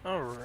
All right.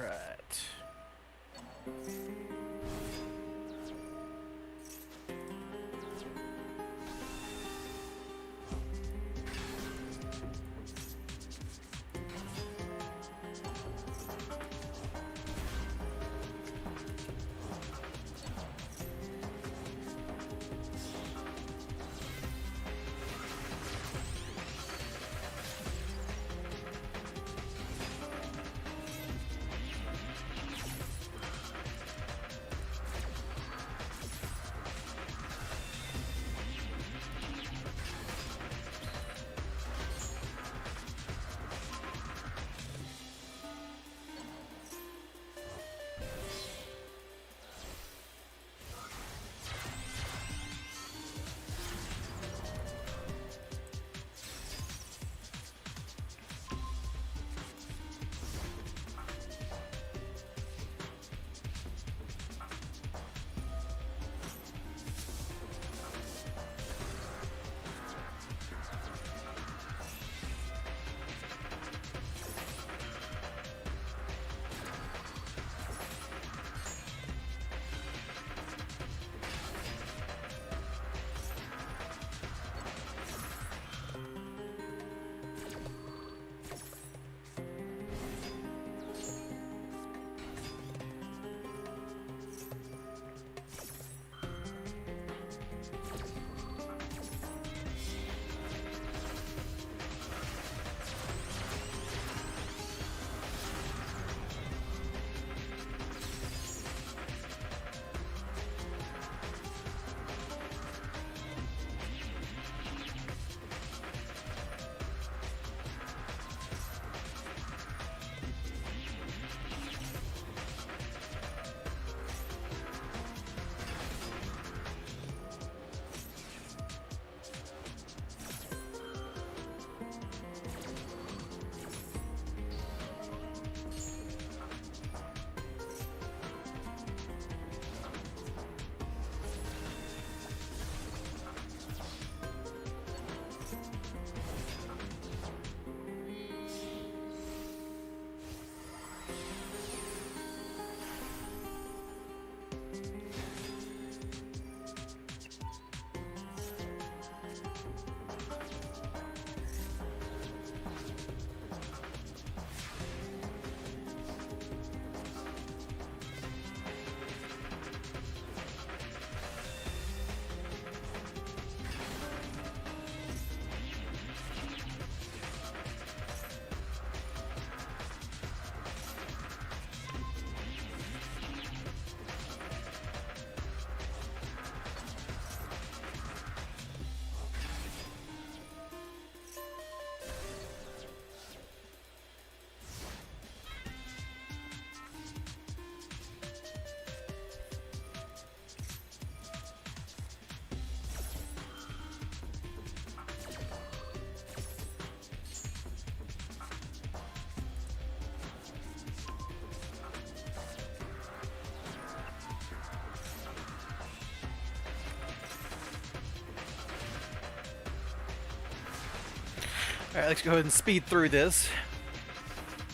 Alright, let's go ahead and speed through this.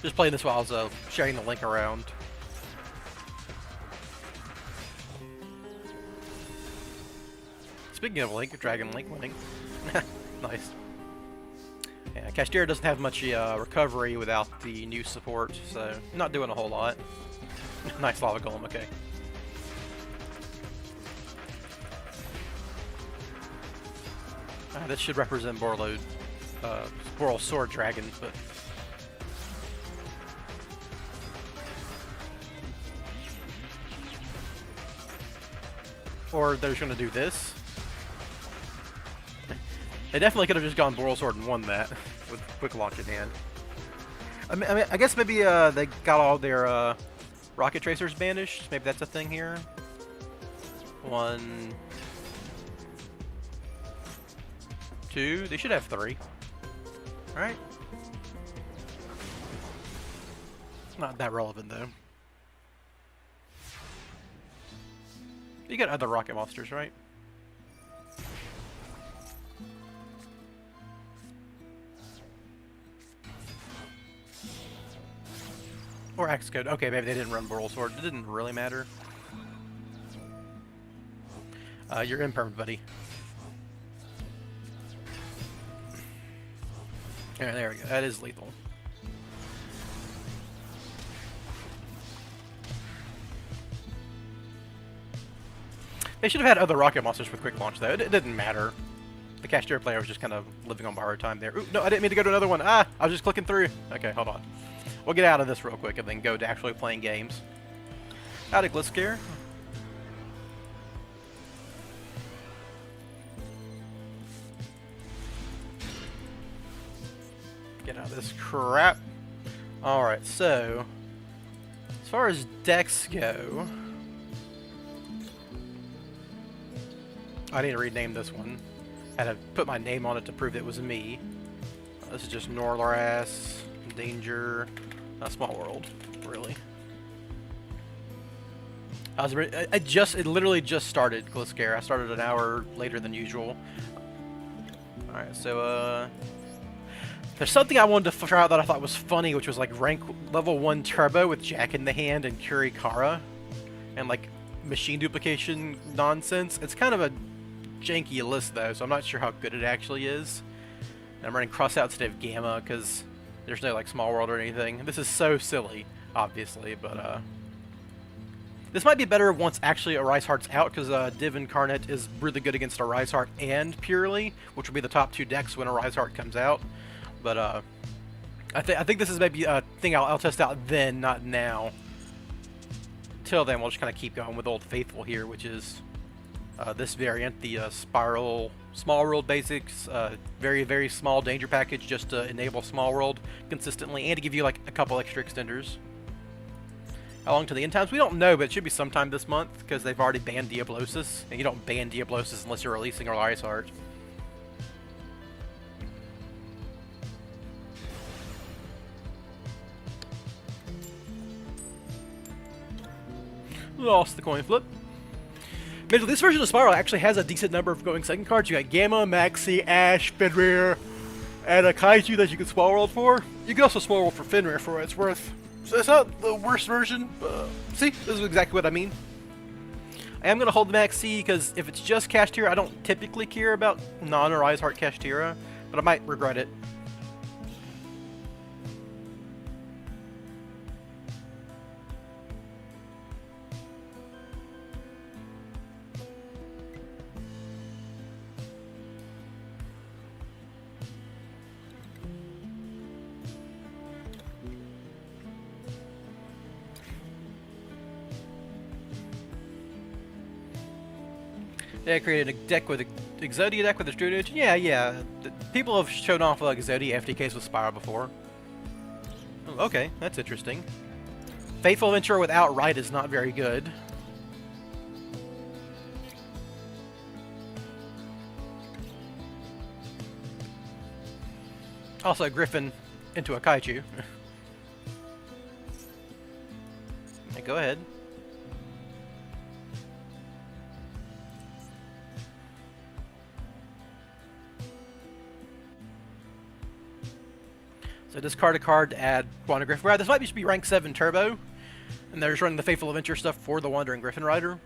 Just playing this while I was sharing the link around. Speaking of Link, Dragon Link winning. Nice. Yeah, Cashtira doesn't have much recovery without the new support, so not doing a whole lot. Nice lava golem, okay. This should represent Borload, Boral Sword Dragon, but... Or they're just gonna do this. They definitely could have just gone Boral Sword and won that, with Quick Launch in hand. I guess maybe they got all their Rocket Tracers banished. Maybe that's a thing here. 1, 2, they should have 3. Right? Not that relevant though. You got other rocket monsters, right? Or Axe Code. Okay, maybe they didn't run Boral Sword. It didn't really matter. You're impermanent, buddy. There we go. That is lethal. They should have had other rocket monsters with quick launch, though. It didn't matter. The Cashier player was just kind of living on borrowed time there. Ooh, no, I didn't mean to go to another one. Ah, I was just clicking through. Okay, hold on. We'll get out of this real quick and then go to actually playing games. Howdy, Gliscare. Get out of this crap. Alright, so as far as decks go, I need to rename this one. I had to put my name on it to prove it was me. This is just Northras, Danger, not Small World, really. It literally just started Gliscare. I started an hour later than usual. Alright, so there's something I wanted to try out that I thought was funny, which was like rank level 1 turbo with Jack in the Hand and Kurikara, and like machine duplication nonsense. It's kind of a janky list though, so I'm not sure how good it actually is. And I'm running Crossout instead of Gamma because there's no like Small World or anything. This is so silly, obviously, but this might be better once actually Arise Heart's out, because Div Incarnate is really good against Arise Heart and Purely, which will be the top 2 decks when Arise Heart comes out. But I think this is maybe a thing I'll test out then, not now. Till then, we'll just kind of keep going with Old Faithful here, which is this variant, the Spiral Small World Basics, very, very small danger package just to enable Small World consistently and to give you like a couple extra extenders. How long to the end times? We don't know, but it should be sometime this month because they've already banned Diablosis, and you don't ban Diablosis unless you're releasing Arise Heart. Lost the coin flip. Admittedly, this version of Spiral actually has a decent number of going second cards. You got Gamma, Maxi, Ash, Fenrir, and a Kaiju that you can Small World for. You can also Small World for Fenrir for what it's worth. So it's not the worst version. See, this is exactly what I mean. I am going to hold the Maxi because if it's just Kashtira, I don't typically care about non-Arise Heart Kashtira, but I might regret it. Yeah, I created a deck with Exodia deck with a Druid. Yeah. People have shown off Exodia FTKs with Spiral before. Oh, okay, that's interesting. Faithful Adventurer without Right is not very good. Also, Griffin into a Kaiju. Hey, go ahead. So discard a card to add Wandering Griffin Rider. This might just be rank 7 turbo, and they're just running the Faithful Adventure stuff for the Wandering Griffin Rider.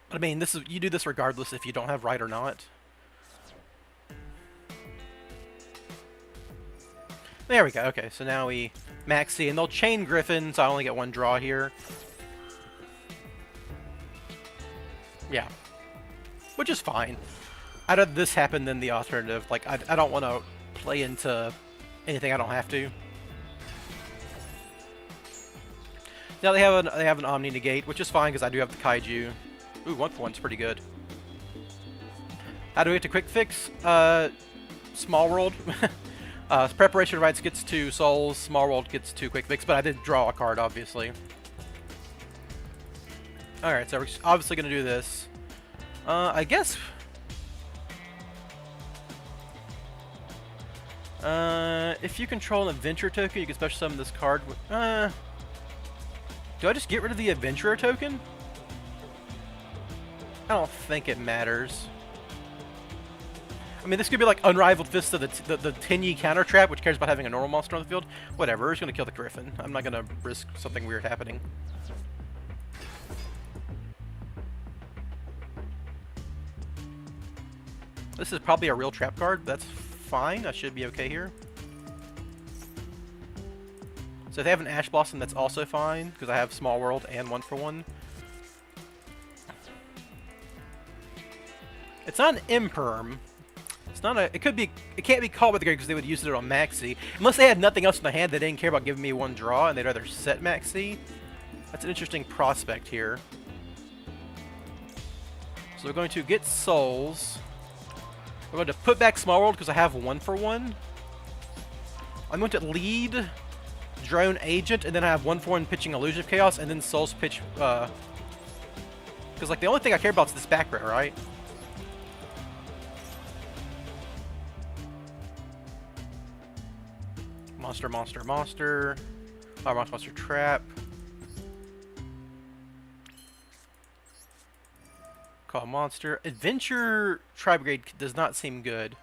But I mean, you do this regardless if you don't have Right or not. There we go. Okay, so now we Maxi, and they'll chain Griffin, so I only get 1 draw here. Yeah. Which is fine. I'd rather this happen than the alternative. Like, I don't want to play into anything I don't have to. Now they have an Omni Negate, which is fine because I do have the Kaiju. Ooh, 1-for-1's pretty good. How do we get to Quick Fix? Small World. Preparation Rites gets 2 souls, Small World gets 2 Quick Fix, but I did draw a card, obviously. Alright, so we're obviously going to do this. I guess... if you control an Adventurer token, you can special summon this card. Do I just get rid of the Adventurer token? I don't think it matters. I mean, this could be like Unrivaled Fist of the Tingy counter trap, which cares about having a normal monster on the field. Whatever, we're just gonna kill the Griffin. I'm not gonna risk something weird happening. This is probably a real trap card. That's fine. I should be okay here. So if they have an Ash Blossom, that's also fine, because I have Small World and 1-for-1. It's not an Imperm. It's not a. It could be. It can't be called with the grade because they would use it on Maxi. Unless they had nothing else in the hand, they didn't care about giving me one draw, and they'd rather set Maxi. That's an interesting prospect here. So we're going to get Souls. We're going to put back Small World because I have 1-for-1. I'm going to lead Drone Agent, and then I have 1-for-1 pitching Illusion of Chaos, and then Souls pitch. Because like the only thing I care about is this back row, right? Monster, monster, monster. Monster, monster, trap. Call monster. Adventure Tri-Brigade does not seem good.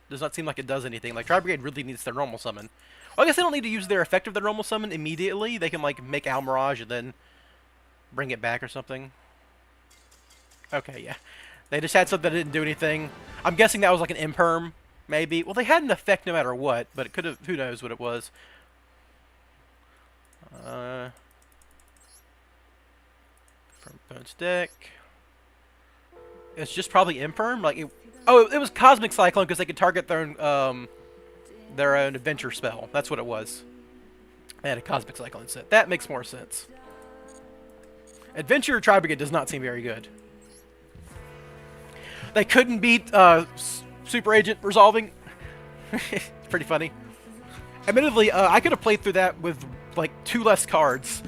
Does not seem like it does anything. Like, Tri-Brigade really needs their normal summon. Well, I guess they don't need to use their effect of their normal summon immediately. They can, like, make Almirage and then bring it back or something. Okay, yeah. They just had something that didn't do anything. I'm guessing that was like an Imperm. Maybe. Well, they had an effect no matter what, but it could have. Who knows what it was? From Bones deck. It's just probably Imperm. Like, it was Cosmic Cyclone because they could target their own adventure spell. That's what it was. They had a Cosmic Cyclone set. That makes more sense. Adventure Tri-Brigade does not seem very good. They couldn't beat Super Agent resolving. Pretty funny. Admittedly, I could have played through that with like 2 less cards.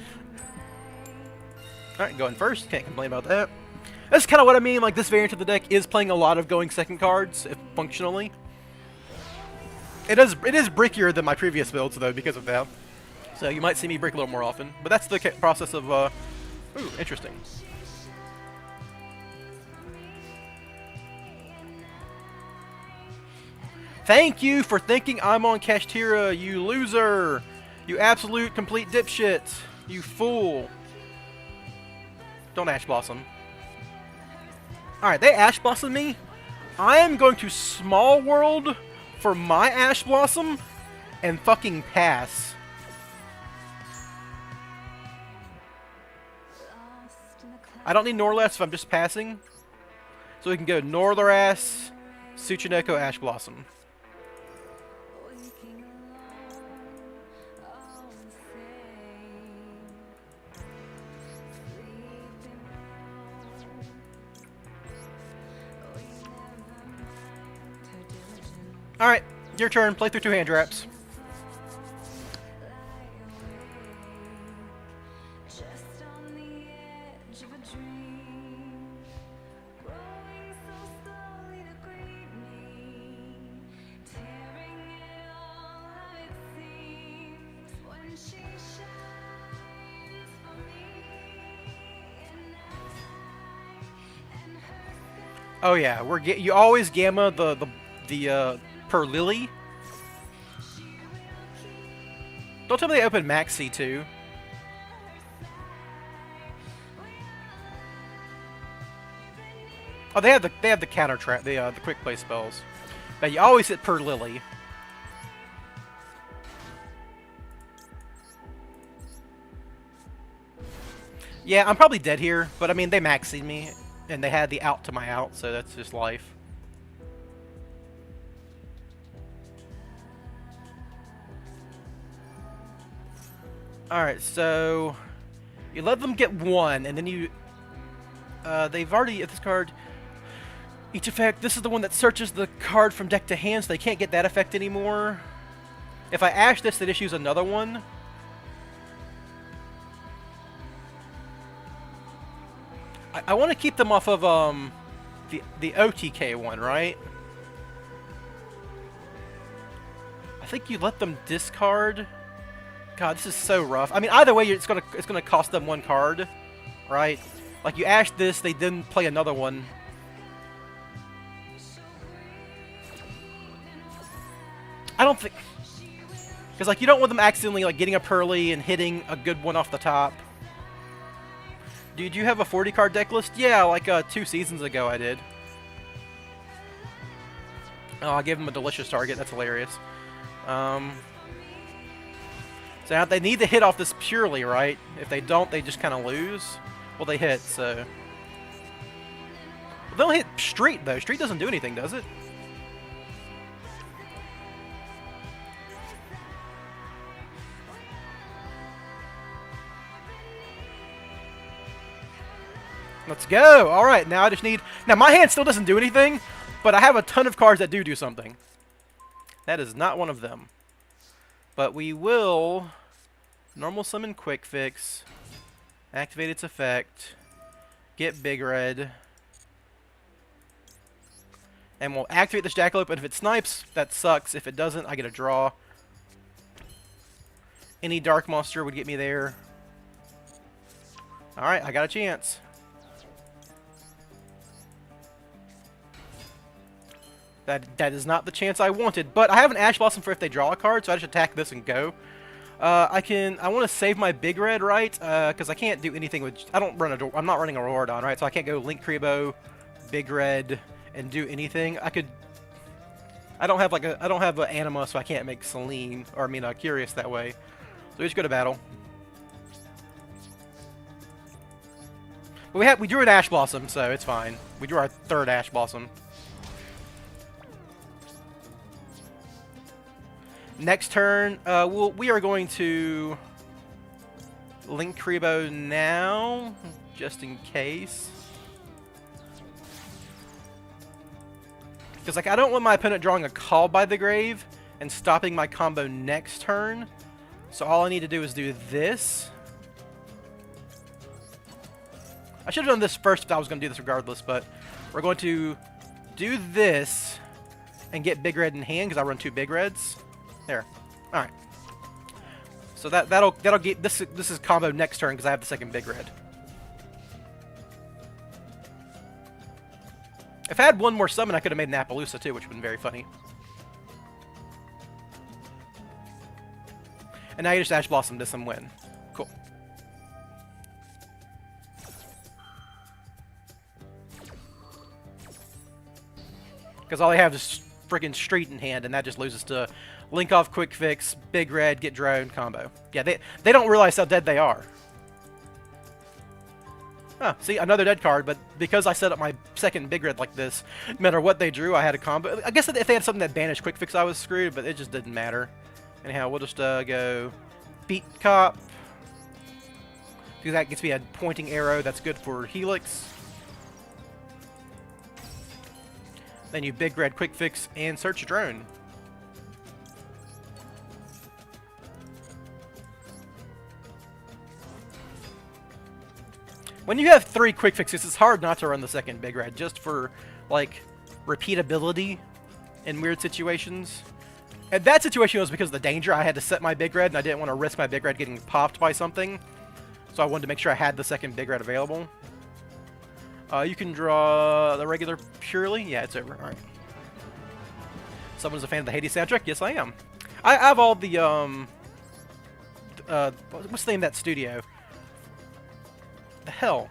Alright, going first. Can't complain about that. That's kind of what I mean. Like, this variant of the deck is playing a lot of going second cards, if functionally. It is brickier than my previous builds, though, because of that. So you might see me brick a little more often. But that's the process of... Ooh, interesting. Thank you for thinking I'm on Kashtira, you loser! You absolute complete dipshit! You fool! Don't Ash Blossom. Alright, they Ash Blossom me. I am going to Small World for my Ash Blossom and fucking pass. I don't need Norless if I'm just passing. So we can go Northerass, Tsuchineko, Ash Blossom. Alright, your turn. Play through 2 hand traps. Oh yeah, you always gamma the per Lily. Don't tell me they open Maxi too. Oh, they have the counter trap, the quick play spells. But you always hit per Lily. Yeah, I'm probably dead here, but I mean they maxied me, and they had the out to my out, so that's just life. Alright, so you let them get 1, and then you... they've already, at this card, each effect, this is the one that searches the card from deck to hand, so they can't get that effect anymore. If I Ash this, they just use another one. I want to keep them off of, the OTK one, right? I think you let them discard... God, this is so rough. I mean, either way, it's gonna cost them 1 card, right? Like, you Ash this, they then play another one. I don't think... Because, like, you don't want them accidentally, like, getting up early and hitting a good one off the top. Did you have a 40-card deck list? Yeah, like, 2 seasons ago I did. Oh, I gave them a delicious target. That's hilarious. So now they need to hit off this purely, right? If they don't, they just kind of lose. Well, they hit, so... Well, they don't hit Street, though. Street doesn't do anything, does it? Let's go! Alright, now I just need... Now, my hand still doesn't do anything, but I have a ton of cards that do something. That is not one of them. But we will... Normal Summon Quick Fix. Activate its effect. Get Big Red. And we'll activate the Jackalope, and if it snipes, that sucks. If it doesn't, I get a draw. Any Dark Monster would get me there. Alright, I got a chance. That is not the chance I wanted, but I have an Ash Blossom for if they draw a card, so I just attack this and go. I want to save my Big Red, right? Because I can't do anything with... I'm not running a Rorodon, right? So I can't go Link Kribo, Big Red, and do anything. I don't have an Anima, so I can't make Celine, or I mean Curious that way. So we just go to battle. But we drew an Ash Blossom, so it's fine. We drew our 3rd Ash Blossom. Next turn, we are going to Link Kribo now, just in case. Because, like, I don't want my opponent drawing a Call by the Grave and stopping my combo next turn. So all I need to do is do this. I should have done this first if I was going to do this regardless, but we're going to do this and get Big Red in hand because I run 2 Big Reds. There. All right. So that'll get this is combo next turn because I have the 2nd Big Red. If I had one more summon, I could have made an Appaloosa too, which would have been very funny. And now you just Ash Blossom this and win. Cool. Because all I have is freaking Street in hand, and that just loses to Link off Quick Fix, Big Red, get drone combo. Yeah, they don't realize how dead they are. Huh, see, another dead card, but because I set up my 2nd Big Red like this, no matter what they drew, I had a combo. I guess if they had something that banished Quick Fix, I was screwed, but it just didn't matter. Anyhow, we'll just go Beat Cop. Because that gets me a pointing arrow that's good for Helix. Then you Big Red, Quick Fix, and search drone. When you have 3 Quick Fixes, it's hard not to run the 2nd Big Red, just for, like, repeatability in weird situations. And that situation was because of the danger. I had to set my Big Red, and I didn't want to risk my Big Red getting popped by something. So I wanted to make sure I had the 2nd Big Red available. You can draw the regular purely. Yeah, it's over. All right. Someone's a fan of the Hades soundtrack? Yes, I am. I have all the, what's the name of that studio? The hell?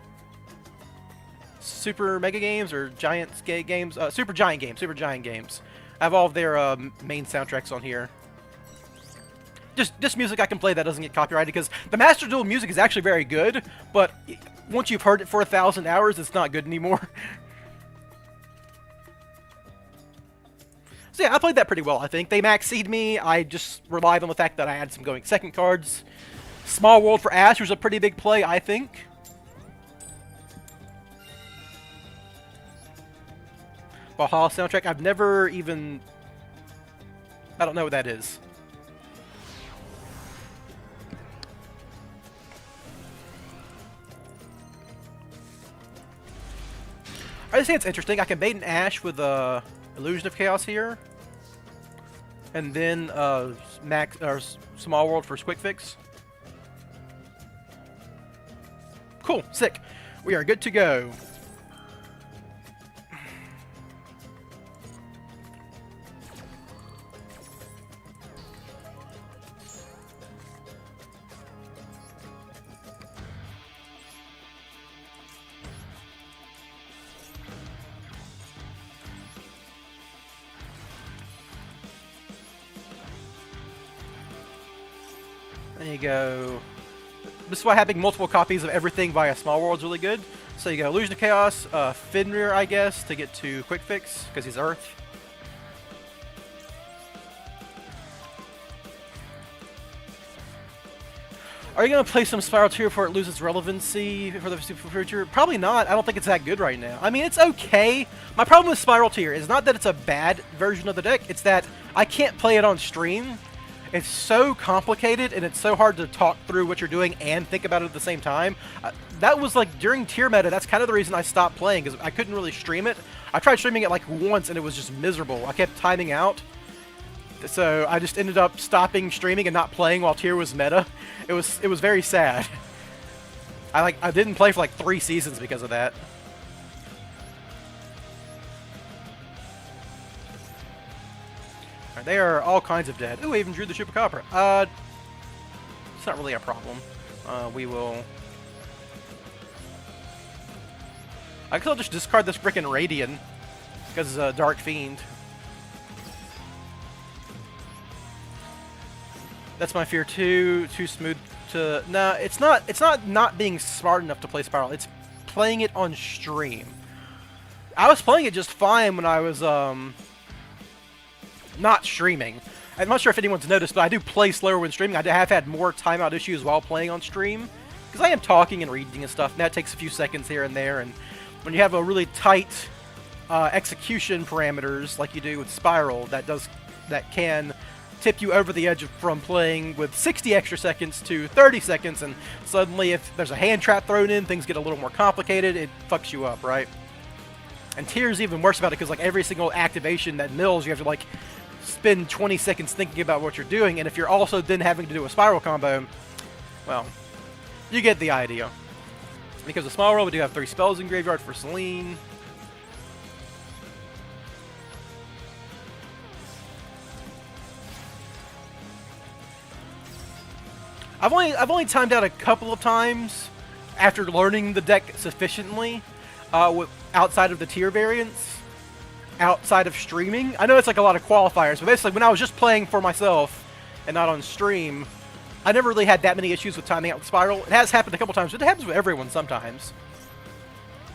Super Mega Games or Giant Games? Super Giant Games. I have all of their main soundtracks on here. Just music I can play that doesn't get copyrighted, because the Master Duel music is actually very good, but once you've heard it for 1,000 hours, it's not good anymore. So yeah, I played that pretty well, I think. They maxed me. I just relied on the fact that I had some going second cards. Small World for Ash was a pretty big play, I think. Valhalla soundtrack, I've never even... I don't know what that is. I just think it's interesting. I can bait an Ash with Illusion of Chaos here. And then Small World for Quick Fix. Cool, sick. We are good to go. you go. This is why having multiple copies of everything via Small World is really good. So you go Illusion of Chaos, Fenrir, I guess, to get to Quick Fix, because he's Earth. Are you going to play some Spiral 2 before it loses relevancy for the future? Probably not. I don't think it's that good right now. I mean, it's okay. My problem with Spiral Tier is not that it's a bad version of the deck, it's that I can't play it on stream. It's so complicated, and it's so hard to talk through what you're doing and think about it at the same time. That was like, during tier meta, that's kind of the reason I stopped playing, because I couldn't really stream it. I tried streaming it like once, and it was just miserable. I kept timing out. So I just ended up stopping streaming and not playing while tier was meta. It was very sad. I didn't play for like 3 seasons because of that. Right, they are all kinds of dead. Ooh, I even drew the Chupacabra. It's not really a problem. We will. I could just discard this frickin' Radian because it's a Dark Fiend. That's my fear too. Too smooth to. Nah, it's not. It's not being smart enough to play Spiral. It's playing it on stream. I was playing it just fine when I was not streaming. I'm not sure if anyone's noticed, but I do play slower when streaming. I have had more timeout issues while playing on stream because I am talking and reading and stuff. And that takes a few seconds here and there. And when you have a really tight execution parameters like you do with Spiral, that can tip you over the edge from playing with 60 extra seconds to 30 seconds, and suddenly if there's a hand trap thrown in, things get a little more complicated. It fucks you up, right? And Tier's even worse about it because like every single activation that mills, you have to like spend 20 seconds thinking about what you're doing, and if you're also then having to do a Spiral combo, well, you get the idea. Because of Small World, we do have 3 spells in graveyard for Selene. I've only timed out a couple of times after learning the deck sufficiently outside of the tier variants, outside of streaming. I know it's like a lot of qualifiers, but basically when I was just playing for myself and not on stream, I never really had that many issues with timing out with Spiral. It has happened a couple times, but it happens with everyone sometimes.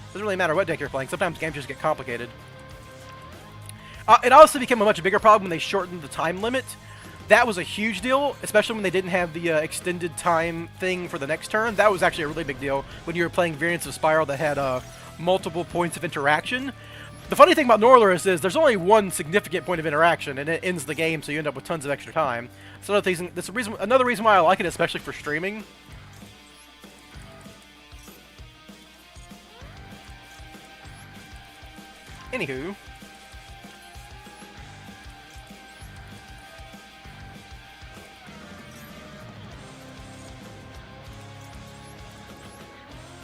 Doesn't really matter what deck you're playing. Sometimes games just get complicated. It also became a much bigger problem when they shortened the time limit. That was a huge deal, especially when they didn't have the extended time thing for the next turn. That was actually a really big deal when you were playing variants of Spiral that had multiple points of interaction. The funny thing about Norlerus is there's only one significant point of interaction, and it ends the game, so you end up with tons of extra time. So another reason why I like it, especially for streaming. Anywho.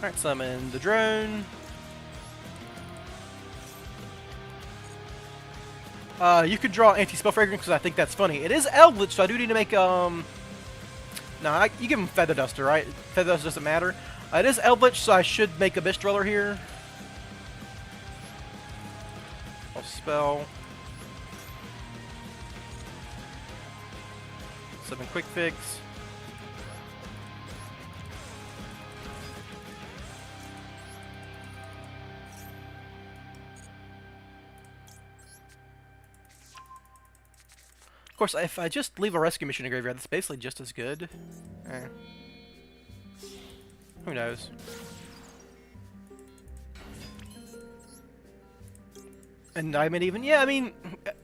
Alright, summon the drone. You could draw anti-spell fragrance because I think that's funny. It is Eldritch, so I do need to make you give him Feather Duster, right? Feather Duster doesn't matter. It is Eldritch, so I should make Abyss Dweller here. I'll spell. Summon Quick Fix. Of course, if I just leave a rescue mission in graveyard, that's basically just as good. Who knows? And I mean,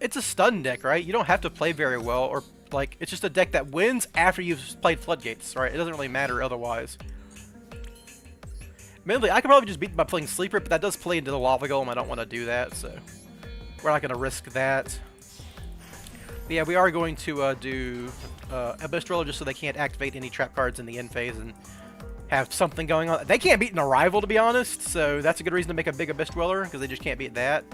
it's a stun deck, right? You don't have to play very well, or like, it's just a deck that wins after you've played Floodgates, right? It doesn't really matter otherwise. Mainly, I could probably just beat it by playing Sleeper, but that does play into the Lava Golem. I don't want to do that, so we're not going to risk that. But yeah, we are going to do Abyss Dweller just so they can't activate any trap cards in the end phase and have something going on. They can't beat an Arrival, to be honest, so that's a good reason to make a big Abyss Dweller, because they just can't beat that.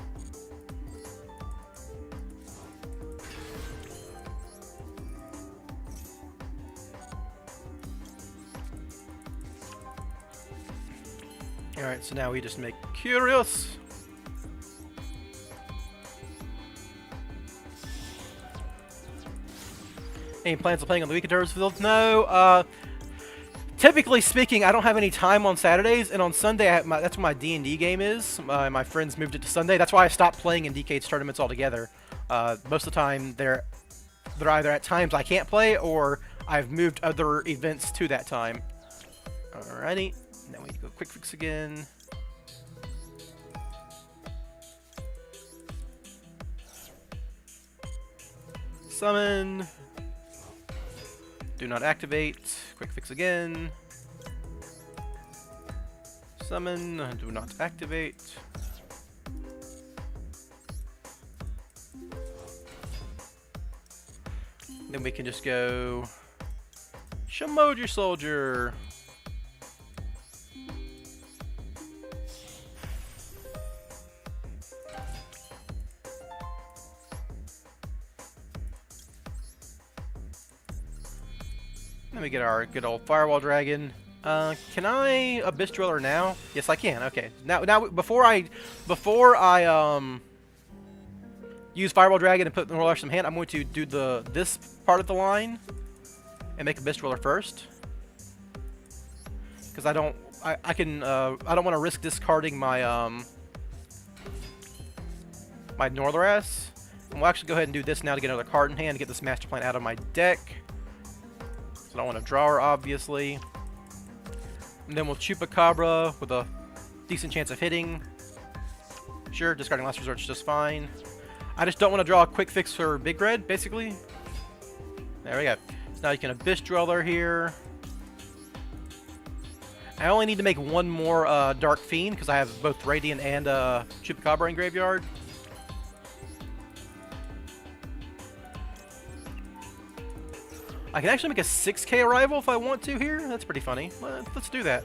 Alright, so now we just make Curious. Any plans on playing on the weekend field? No. Typically speaking, I don't have any time on Saturdays, and on Sunday that's when my D&D game is. My friends moved it to Sunday. That's why I stopped playing in DK's tournaments altogether. Most of the time, they're either at times I can't play, or I've moved other events to that time. Alrighty. Now we go quick fix again. Summon. Do not activate. Quick fix again. Summon. Do not activate. Then we can just go Shamoji Soldier. Let me get our good old Firewall Dragon. Can I Abyss Driller now? Yes, I can. Okay. Now before I use Firewall Dragon and put the Roller some hand, I'm going to do this part of the line and make Abyss Driller first. Because I don't want to risk discarding my my Northerass. And we'll actually go ahead and do this now to get another card in hand to get this Master Plan out of my deck. So I don't want to draw her, obviously. And then we'll Chupacabra with a decent chance of hitting. Sure, discarding Last Resort is just fine. I just don't want to draw a quick fix for Big Red, basically. There we go. So now you can Abyss Driller here. I only need to make one more Dark Fiend, because I have both Radiant and Chupacabra in graveyard. I can actually make a 6k arrival if I want to here. That's pretty funny. Let's do that.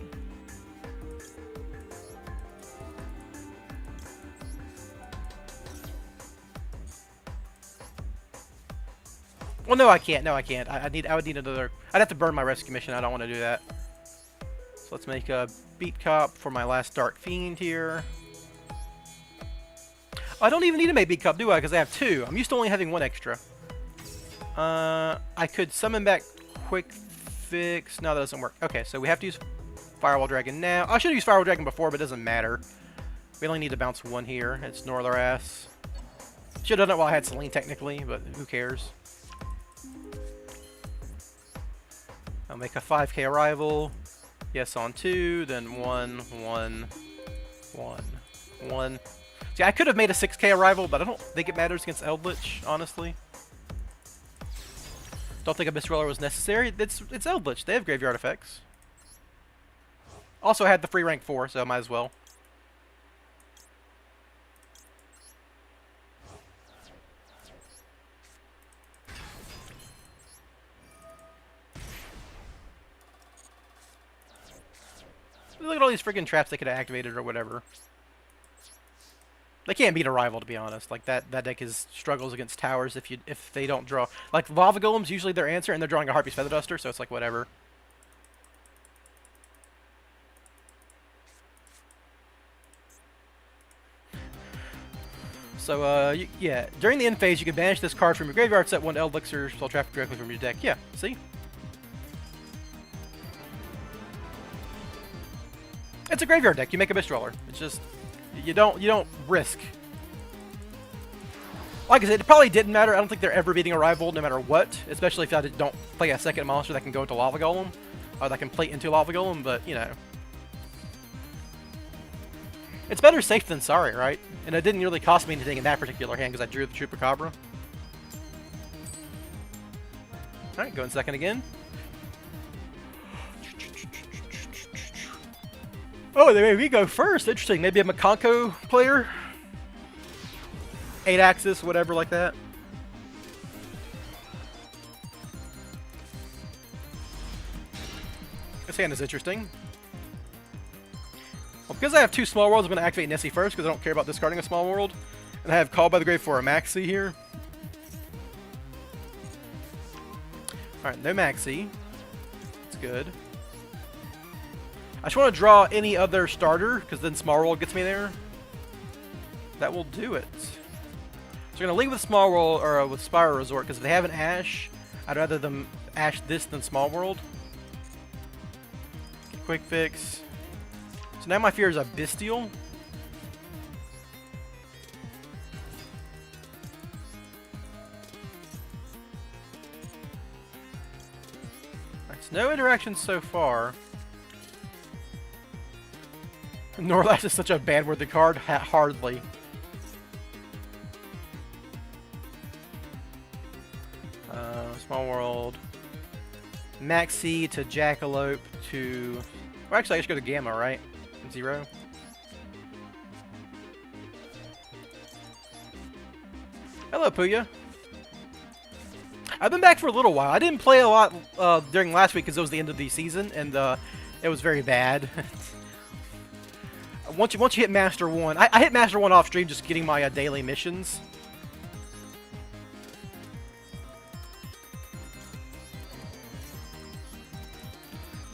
Well, no, I can't. No, I can't. I would need another. I'd have to burn my rescue mission. I don't want to do that. So let's make a Beat Cop for my last Dark Fiend here. I don't even need to make Beat Cop, do I? Because I have two. I'm used to only having one extra. I could summon back Quick Fix. No, that doesn't work. Okay, so we have to use Firewall Dragon now. I should have used Firewall Dragon before, but it doesn't matter. We only need to bounce one here. It's Northerass. Should have done it while I had Selene, technically, but who cares? I'll make a 5k arrival. Yes, on 2, then 1, 1, 1, 1. See, I could have made a 6k arrival, but I don't think it matters against Eldritch, honestly. Don't think Abyss Roller was necessary. It's Eldritch. They have graveyard effects. Also had the free rank 4, so might as well. Look at all these freaking traps they could have activated or whatever. They can't beat a rival, to be honest. Like that deck struggles against towers if they don't draw. Like Lava Golem's usually their answer, and they're drawing a Harpy's Feather Duster, so it's like whatever. So yeah, during the end phase, you can banish this card from your graveyard, set one Elixir, spell traffic directly from your deck. Yeah, see. It's a graveyard deck. You make a Abyss Roller. It's just you don't risk. Like I said, it probably didn't matter. I don't think they're ever beating a rival, no matter what. Especially if I don't play a second monster that can go into Lava Golem, or that can play into Lava Golem. But you know, it's better safe than sorry, right? And it didn't really cost me anything in that particular hand because I drew the Chupacabra. All right, go in second again. Oh, they made me go first. Interesting. Maybe a Makanko player? 8-axis, whatever like that. This hand is interesting. Well, because I have two Small Worlds, I'm going to activate Nessie first because I don't care about discarding a Small World. And I have Called by the Grave for a Maxi here. Alright, no Maxi. That's good. I just want to draw any other starter, because then Small World gets me there. That will do it. So we're going to leave with Small World, or with Spire Resort, because if they have an Ash, I'd rather them ash this than Small World. Quick fix. So now my fear is a Bestial. Alright, so no interactions so far. Norlash is such a bad word, the card. Hardly. Small World. Maxi to Jackalope to... Well, actually, I should go to Gamma, right? 0. Hello, Puya. I've been back for a little while. I didn't play a lot during last week because it was the end of the season, and it was very bad. Once you hit Master 1, I hit Master 1 off stream just getting my daily missions.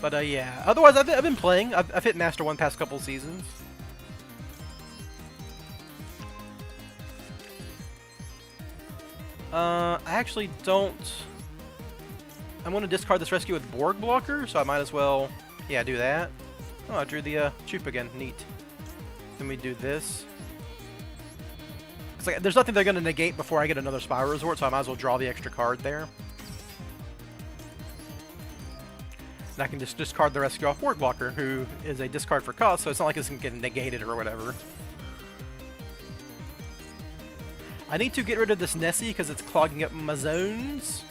But yeah, otherwise I've been playing. I've hit Master 1 past couple seasons. I actually don't... I'm going to discard this rescue with Borg Blocker, so I might as well, yeah, do that. Oh, I drew the Troop again. Neat. Then we do this. It's like, there's nothing they're going to negate before I get another Spiral Resort, so I might as well draw the extra card there. And I can just discard the rescue off Borg Blocker, who is a discard for cost, so it's not like it's going to get negated or whatever. I need to get rid of this Nessie because it's clogging up my zones.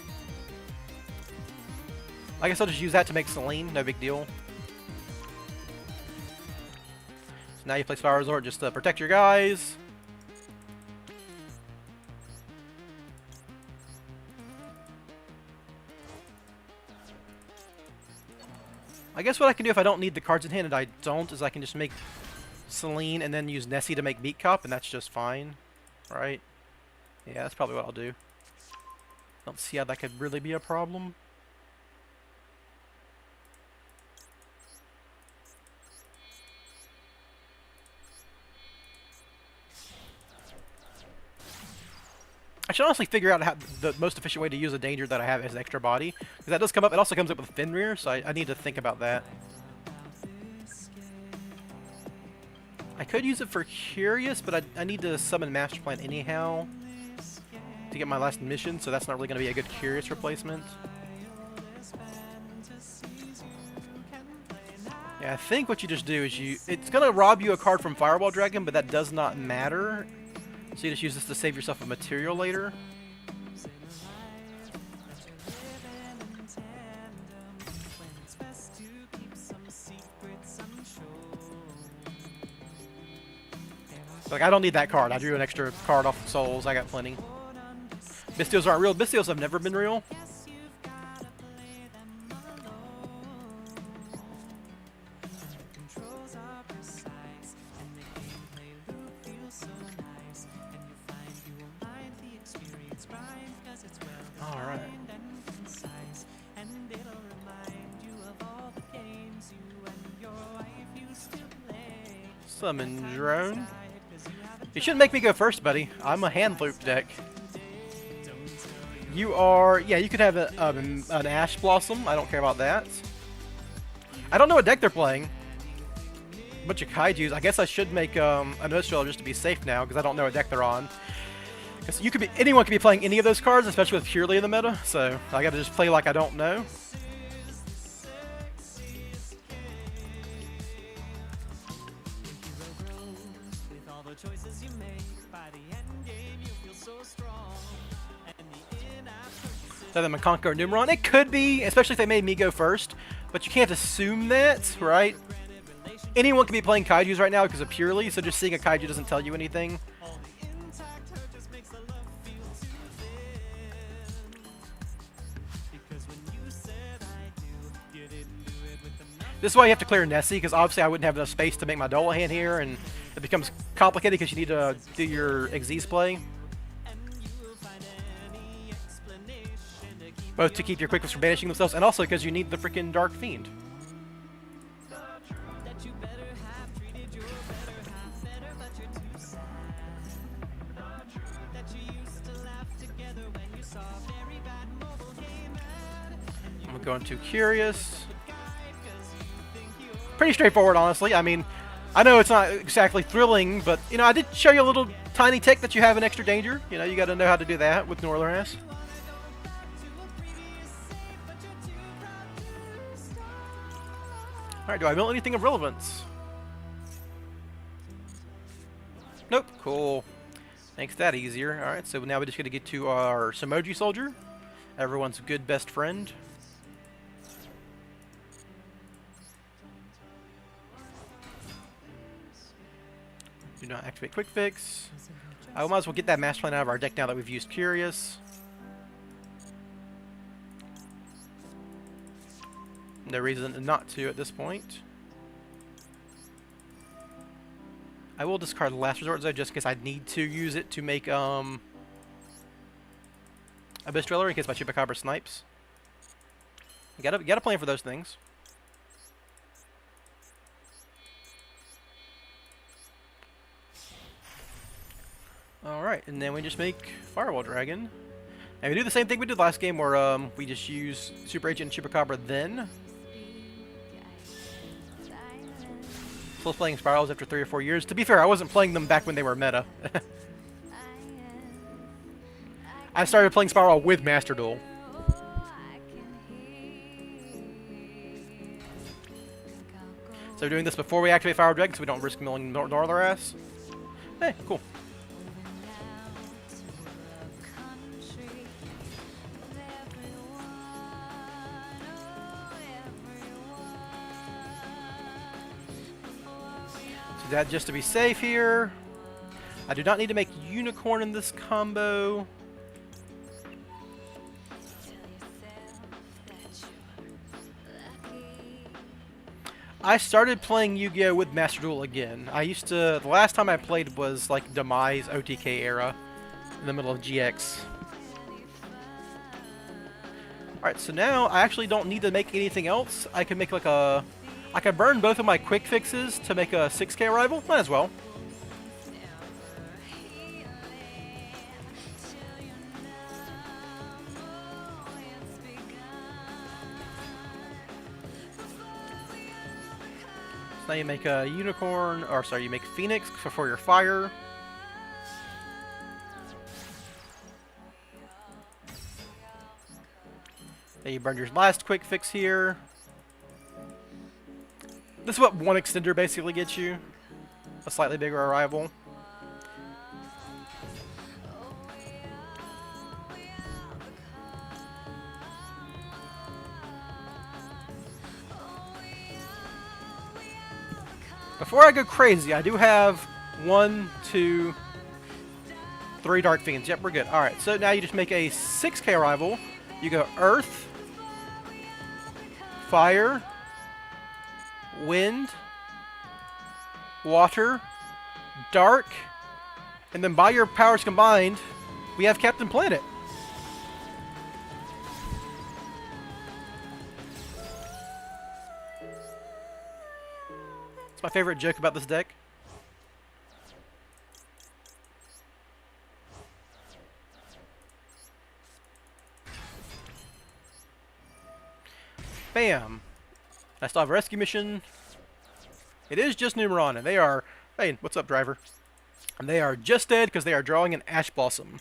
I guess I'll just use that to make Celine, no big deal. So now you play Spiral Resort just to protect your guys. I guess what I can do if I don't need the cards in hand, and I don't, is I can just make Celine and then use Nessie to make Meat Cop, and that's just fine. Right? Yeah, that's probably what I'll do. Don't see how that could really be a problem. I should honestly figure out how the most efficient way to use a danger that I have as extra body. Because that does come up, it also comes up with Fenrir, so I need to think about that. I could use it for Curious, but I need to summon Master Plan anyhow to get my last mission, so that's not really going to be a good Curious replacement. Yeah, I think what you just do is it's going to rob you a card from Fireball Dragon, but that does not matter. So you just use this to save yourself a material later. Like, I don't need that card. I drew an extra card off the Souls. I got plenty. Bystials aren't real. Bystials have never been real. Alright. Summon Drone. You shouldn't make me go first, buddy. I'm a hand loop deck. You are... Yeah, you could have an Ash Blossom. I don't care about that. I don't know what deck they're playing. A bunch of Kaijus. I guess I should make a Nostril just to be safe now, because I don't know what deck they're on. Because you could be... Anyone could be playing any of those cards, especially with Purely in the meta. So, I gotta just play like I don't know. So then Makonko or Numeron. It could be, especially if they made me go first. But you can't assume that, right? Anyone can be playing Kaijus right now because of Purely, so just seeing a Kaiju doesn't tell you anything. This is why you have to clear Nessie, because obviously I wouldn't have enough space to make my Dolahan here, and it becomes complicated because you need to do your Xyz play. Both to keep your Quickness from banishing themselves, and also because you need the freaking Dark Fiend. going to Curious. Pretty straightforward, honestly. I mean, I know it's not exactly thrilling, but, you know, I did show you a little tiny tick that you have an extra danger. You know, you got to know how to do that with Northern. Alright, do I build anything of relevance? Nope. Cool. Makes that easier. Alright, so now we just got to get to our Samoji Soldier. Everyone's good best friend. Do not activate Quick Fix. I might as well get that Master Plan out of our deck now that we've used Curious. No reason not to at this point. I will discard the Last Resort though, just in case I need to use it to make Abyss Driller in case my Chupacabra snipes. You gotta plan for those things. Alright, and then we just make Firewall Dragon. And we do the same thing we did last game where we just use Super Agent and Chupacabra then. Still playing Spirals after 3 or 4 years. To be fair, I wasn't playing them back when they were meta. I started playing Spiral with Master Duel. So we're doing this before we activate Firewall Dragon so we don't risk milling Norther ass. Hey, cool. That just to be safe here. I do not need to make Unicorn in this combo. I started playing Yu-Gi-Oh! With Master Duel again. The last time I played was like Demise OTK era, in the middle of GX. Alright, so now I actually don't need to make anything else. I can make like I can burn both of my quick fixes to make a 6k rival. Might as well. So now you make a Unicorn, or sorry, you make Phoenix for your fire. Then you burn your last quick fix here. This is what one extender basically gets you. A slightly bigger arrival. Before I go crazy, I do have 1, 2, 3 Dark Fiends. Yep, we're good. Alright, so now you just make a 6k arrival. You go Earth, Fire, Wind, Water, Dark, and then by your powers combined, we have Captain Planet. It's my favorite joke about this deck. Bam. I still have a rescue mission. It is just Numeron, and they are... Hey, what's up, driver? And they are just dead because they are drawing an Ash Blossom,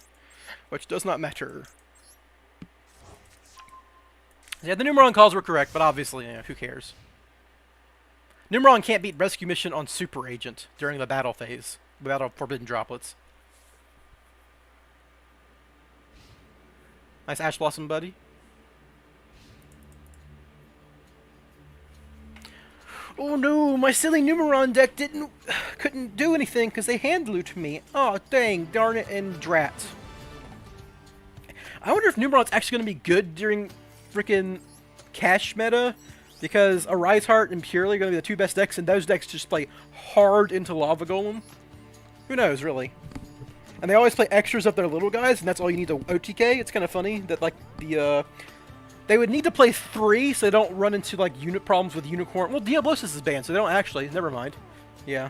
which does not matter. Yeah, the Numeron calls were correct, but obviously, you know, who cares? Numeron can't beat Rescue Mission on Super Agent during the battle phase, without Forbidden Droplets. Nice Ash Blossom, buddy. Oh no, my silly Numeron deck couldn't do anything because they hand looped me. Oh dang, darn it, and drat. I wonder if Numeron's actually going to be good during frickin' cash meta, because Arise Heart and Purely are going to be the 2 best decks, and those decks just play hard into Lava Golem. Who knows, really? And they always play extras of their little guys, and that's all you need to OTK. It's kind of funny that, like, they would need to play 3 so they don't run into, like, unit problems with Unicorn. Well, Diablosis is banned, so they don't actually. Never mind. Yeah.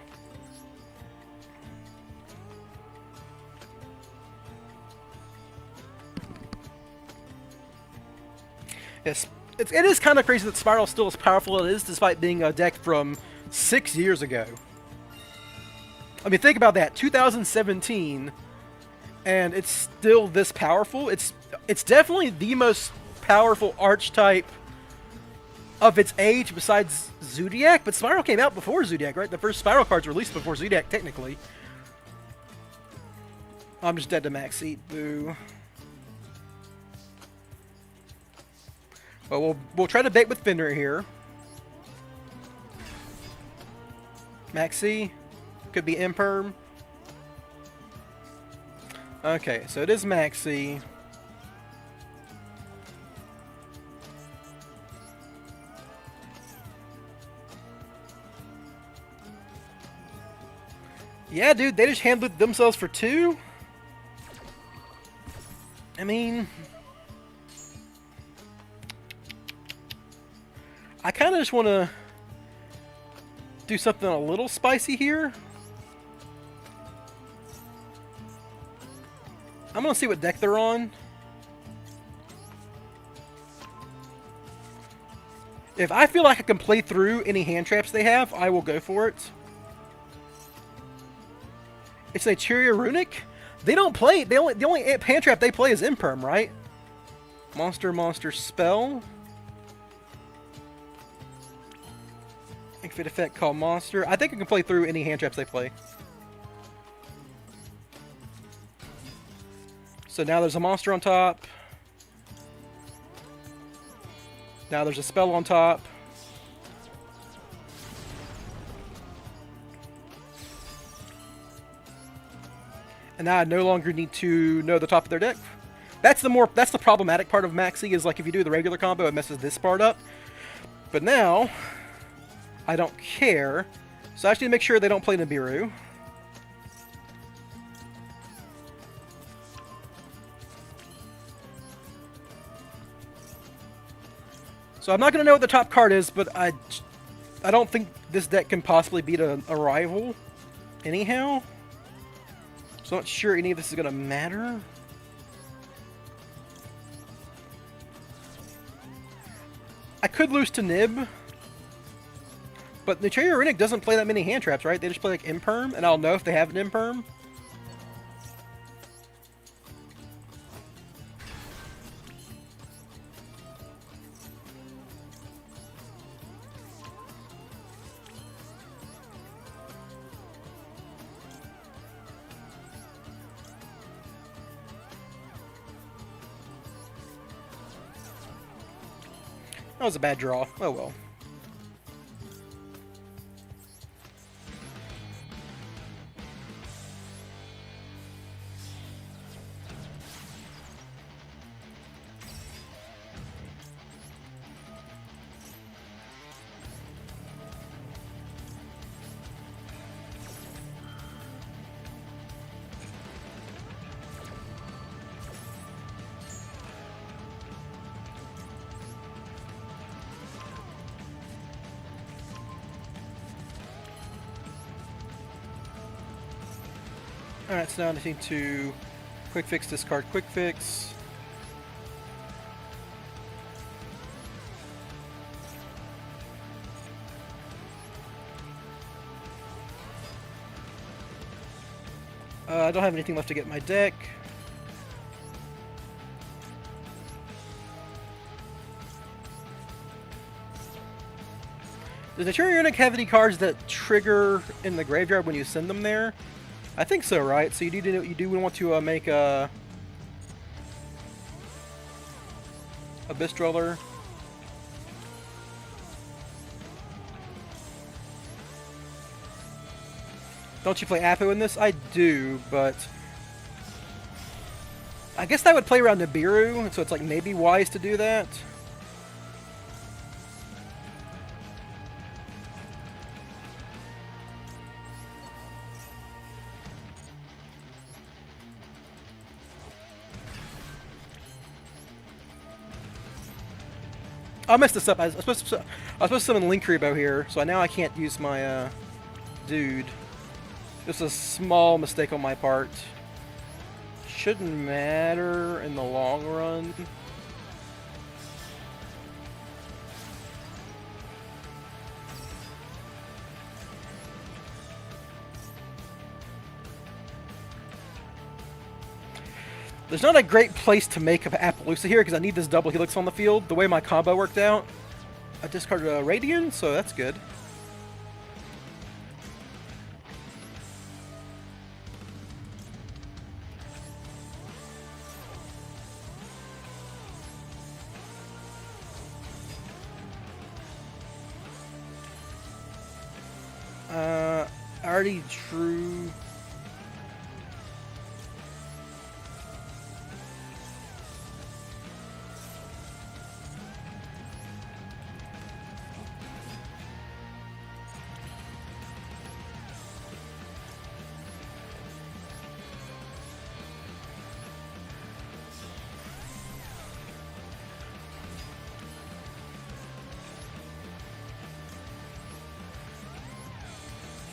Yes. it is kind of crazy that Spiral's still as powerful as it is, despite being a deck from 6 years ago. I mean, think about that. 2017, and it's still this powerful. It's definitely the most powerful archetype of its age besides Zodiac, but Spiral came out before Zodiac, right? The first Spiral cards were released before Zodiac, technically. I'm just dead to max seat. Boo. Well, we'll try to bait with Fender here. Maxi. Could be Imperm. Okay, so it is Maxi. Yeah, dude, they just handled themselves for 2? I mean, I kind of just want to do something a little spicy here. I'm going to see what deck they're on. If I feel like I can play through any hand traps they have, I will go for it. It's a Cheerio Runic. They don't play. The only hand trap they play is Imperm, right? Monster spell. Activate effect called Monster. I think I can play through any hand traps they play. So now there's a monster on top. Now there's a spell on top. And now I no longer need to know the top of their deck. That's the problematic part of Maxi, is like if you do the regular combo, it messes this part up. But now, I don't care. So I just need to make sure they don't play Nibiru. So I'm not going to know what the top card is, but I don't think this deck can possibly beat a rival anyhow. So I'm not sure any of this is going to matter. I could lose to Nib. But the Cheerio Runic doesn't play that many hand traps, right? They just play like Imperm, and I'll know if they have an Imperm. That was a bad draw. Oh well. Alright, so now I need to quick fix, discard, quick fix. I don't have anything left to get in my deck. Does the Cheerio Runic have any cards that trigger in the graveyard when you send them there? I think so, right? So you do want to make a Abyss Dweller. Don't you play Apo in this? I do, but I guess that would play around Nibiru, so it's like maybe wise to do that. I messed this up. I was supposed to summon Linkuriboh here, so now I can't use my dude. Just a small mistake on my part. Shouldn't matter in the long run. There's not a great place to make an Appaloosa here because I need this double helix on the field. The way my combo worked out, I discarded a Radiant, so that's good. I already drew.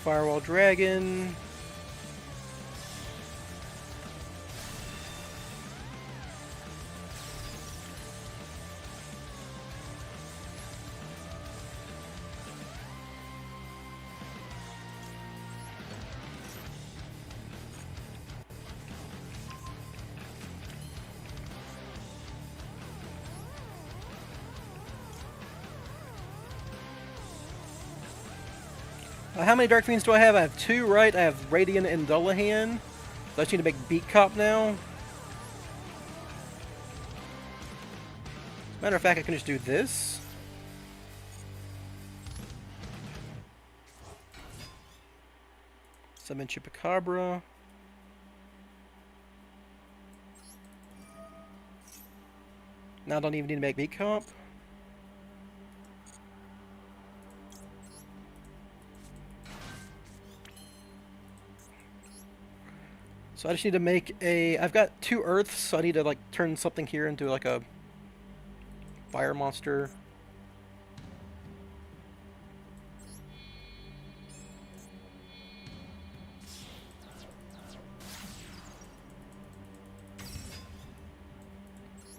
Firewall Dragon. How many Dark Fiends do I have? I have 2, right? I have Radiant and Dullahan. So I just need to make Beat Cop now. Matter of fact, I can just do this. Summon Chupacabra. Now I don't even need to make Beat Cop. So I just need to make a... I've got 2 Earths, so I need to like turn something here into like a fire monster.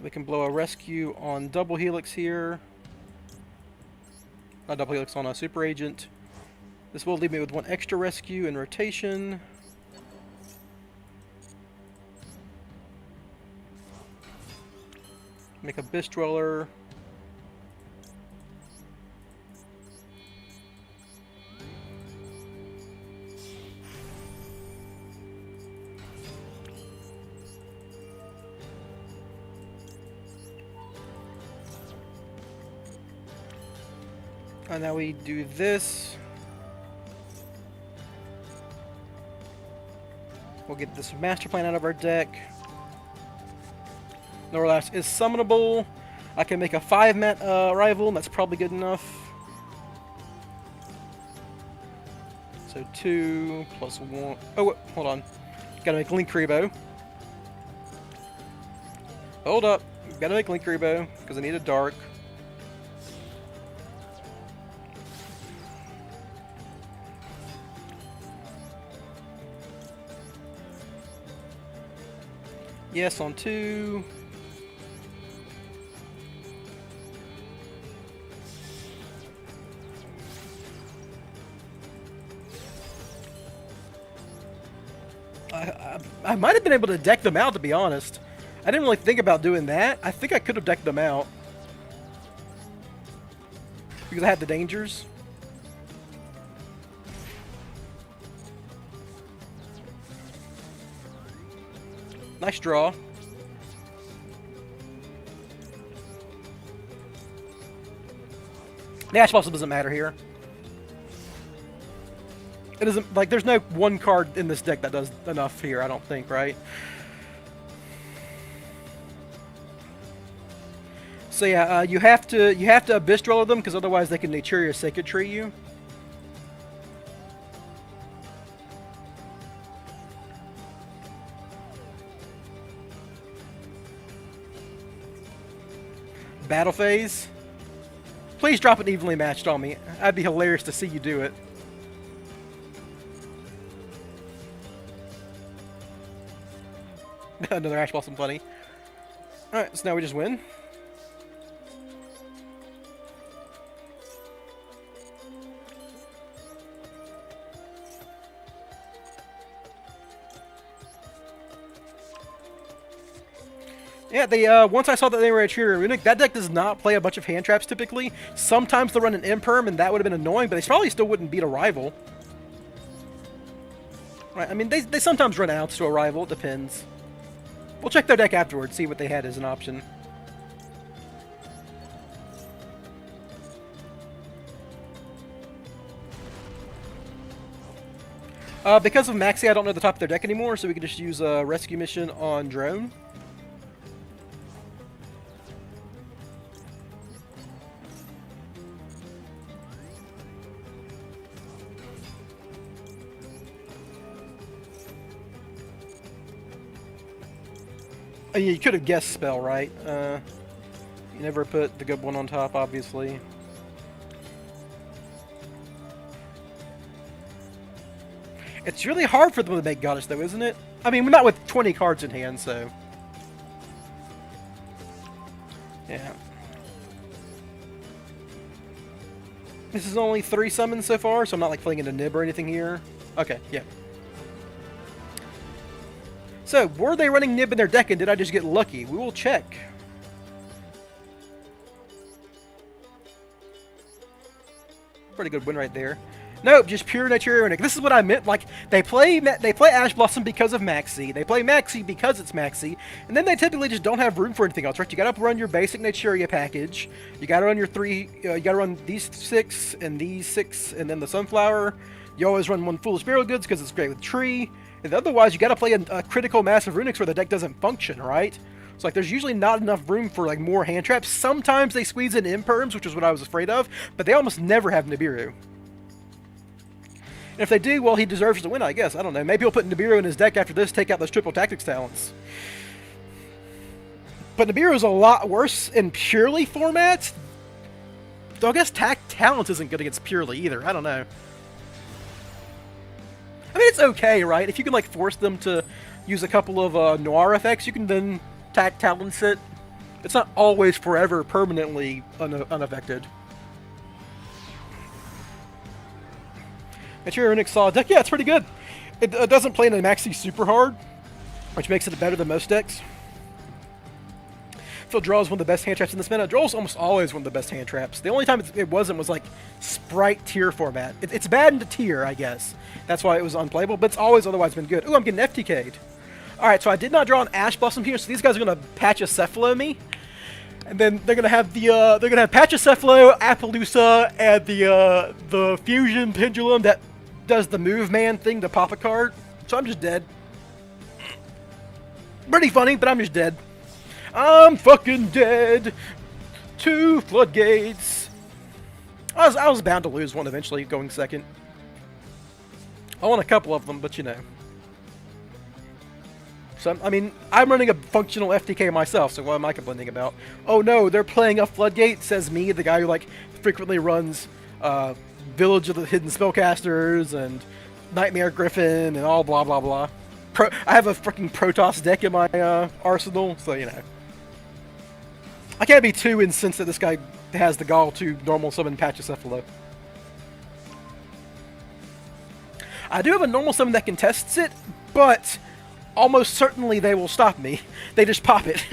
We can blow a rescue on Double Helix here. Not Double Helix, on a Super Agent. This will leave me with 1 extra rescue in rotation. Make a Abyss Dweller. And now we do this. We'll get this Master Plan out of our deck. Norlax is summonable. I can make a 5-mat rival, and that's probably good enough. So 2 plus 1. Oh, wait, hold on. Gotta make Linkuriboh. Hold up. Gotta make Linkuriboh, because I need a dark. Yes, on 2. I might have been able to deck them out, to be honest. I didn't really think about doing that. I think I could have decked them out. Because I had the dangers. Nice draw. The Ash Blossom doesn't matter here. It doesn't, like, there's no one card in this deck that does enough here, I don't think, right? So yeah, you have to Abyss Dweller them, because otherwise they can Naturia Sacred Tree you. Battle phase. Please drop it evenly matched on me. That'd be hilarious to see you do it. Another Ash Blossom Bunny. Alright, so now we just win. Yeah, they once I saw that they were a Cheerio Runic, that deck does not play a bunch of hand traps typically. Sometimes they'll run an Imperm, and that would have been annoying, but they probably still wouldn't beat a rival. Right, I mean, they sometimes run outs to a rival, it depends. We'll check their deck afterwards, see what they had as an option. Because of Maxi, I don't know the top of their deck anymore, so we can just use a Rescue Mission on Drone. You could have guessed Spell, right? You never put the good one on top, obviously. It's really hard for them to make Goddess, though, isn't it? I mean, we're not with 20 cards in hand, so... Yeah. This is only 3 summons so far, so I'm not, like, playing into Nib or anything here. Okay, yeah. So, were they running Nib in their deck, and did I just get lucky? We will check. Pretty good win right there. Nope, just pure Nitronic. This is what I meant. Like, they play Ash Blossom because of Maxi. They play Maxi because it's Maxi. And then they typically just don't have room for anything else, right? You gotta run your basic Naturia package. You gotta run your 3... you gotta run these 6, and these 6, and then the Sunflower. You always run one Foolish Burial Goods because it's great with Tree. And otherwise, you gotta play a critical massive Runics where the deck doesn't function, right? So, like, there's usually not enough room for, like, more hand traps. Sometimes they squeeze in Imperms, which is what I was afraid of, but they almost never have Nibiru. And if they do, well, he deserves to win, I guess. I don't know. Maybe he'll put Nibiru in his deck after this, take out those triple tactics talents. But Nibiru is a lot worse in purely formats. Though I guess talent isn't good against purely either. I don't know. I mean, it's okay, right? If you can, like, force them to use a couple of Noir effects, you can then talents it. It's not always forever permanently unaffected. Nitronic Solid deck, yeah, it's pretty good. It doesn't play in a Maxi super hard, which makes it better than most decks. I feel Draw is one of the best hand traps in this meta. Draw is almost always one of the best hand traps. The only time it wasn't was like Sprite tier format. It's bad into tier, I guess. That's why it was unplayable, but it's always otherwise been good. Ooh, I'm getting FTK'd. Alright, so I did not draw an Ash Blossom here, so these guys are gonna Pachycephalo me. And then they're gonna have Pachycephalo, Appaloosa, and the Fusion Pendulum that does the Move Man thing to pop a card. So I'm just dead. Pretty funny, but I'm just dead. I'm fucking dead. 2 Floodgates. I was bound to lose one eventually, going second. I won a couple of them, but you know. So, I mean, I'm running a functional FTK myself, so what am I complaining about? Oh no, they're playing a Floodgate, says me, the guy who, like, frequently runs, Village of the Hidden Spellcasters, and Nightmare Griffin, and all blah blah blah. I have a freaking Protoss deck in my, arsenal, so, you know. I can't be too incensed that this guy has the gall to normal summon Pachycephalo. I do have a normal summon that contests it, but almost certainly they will stop me. They just pop it.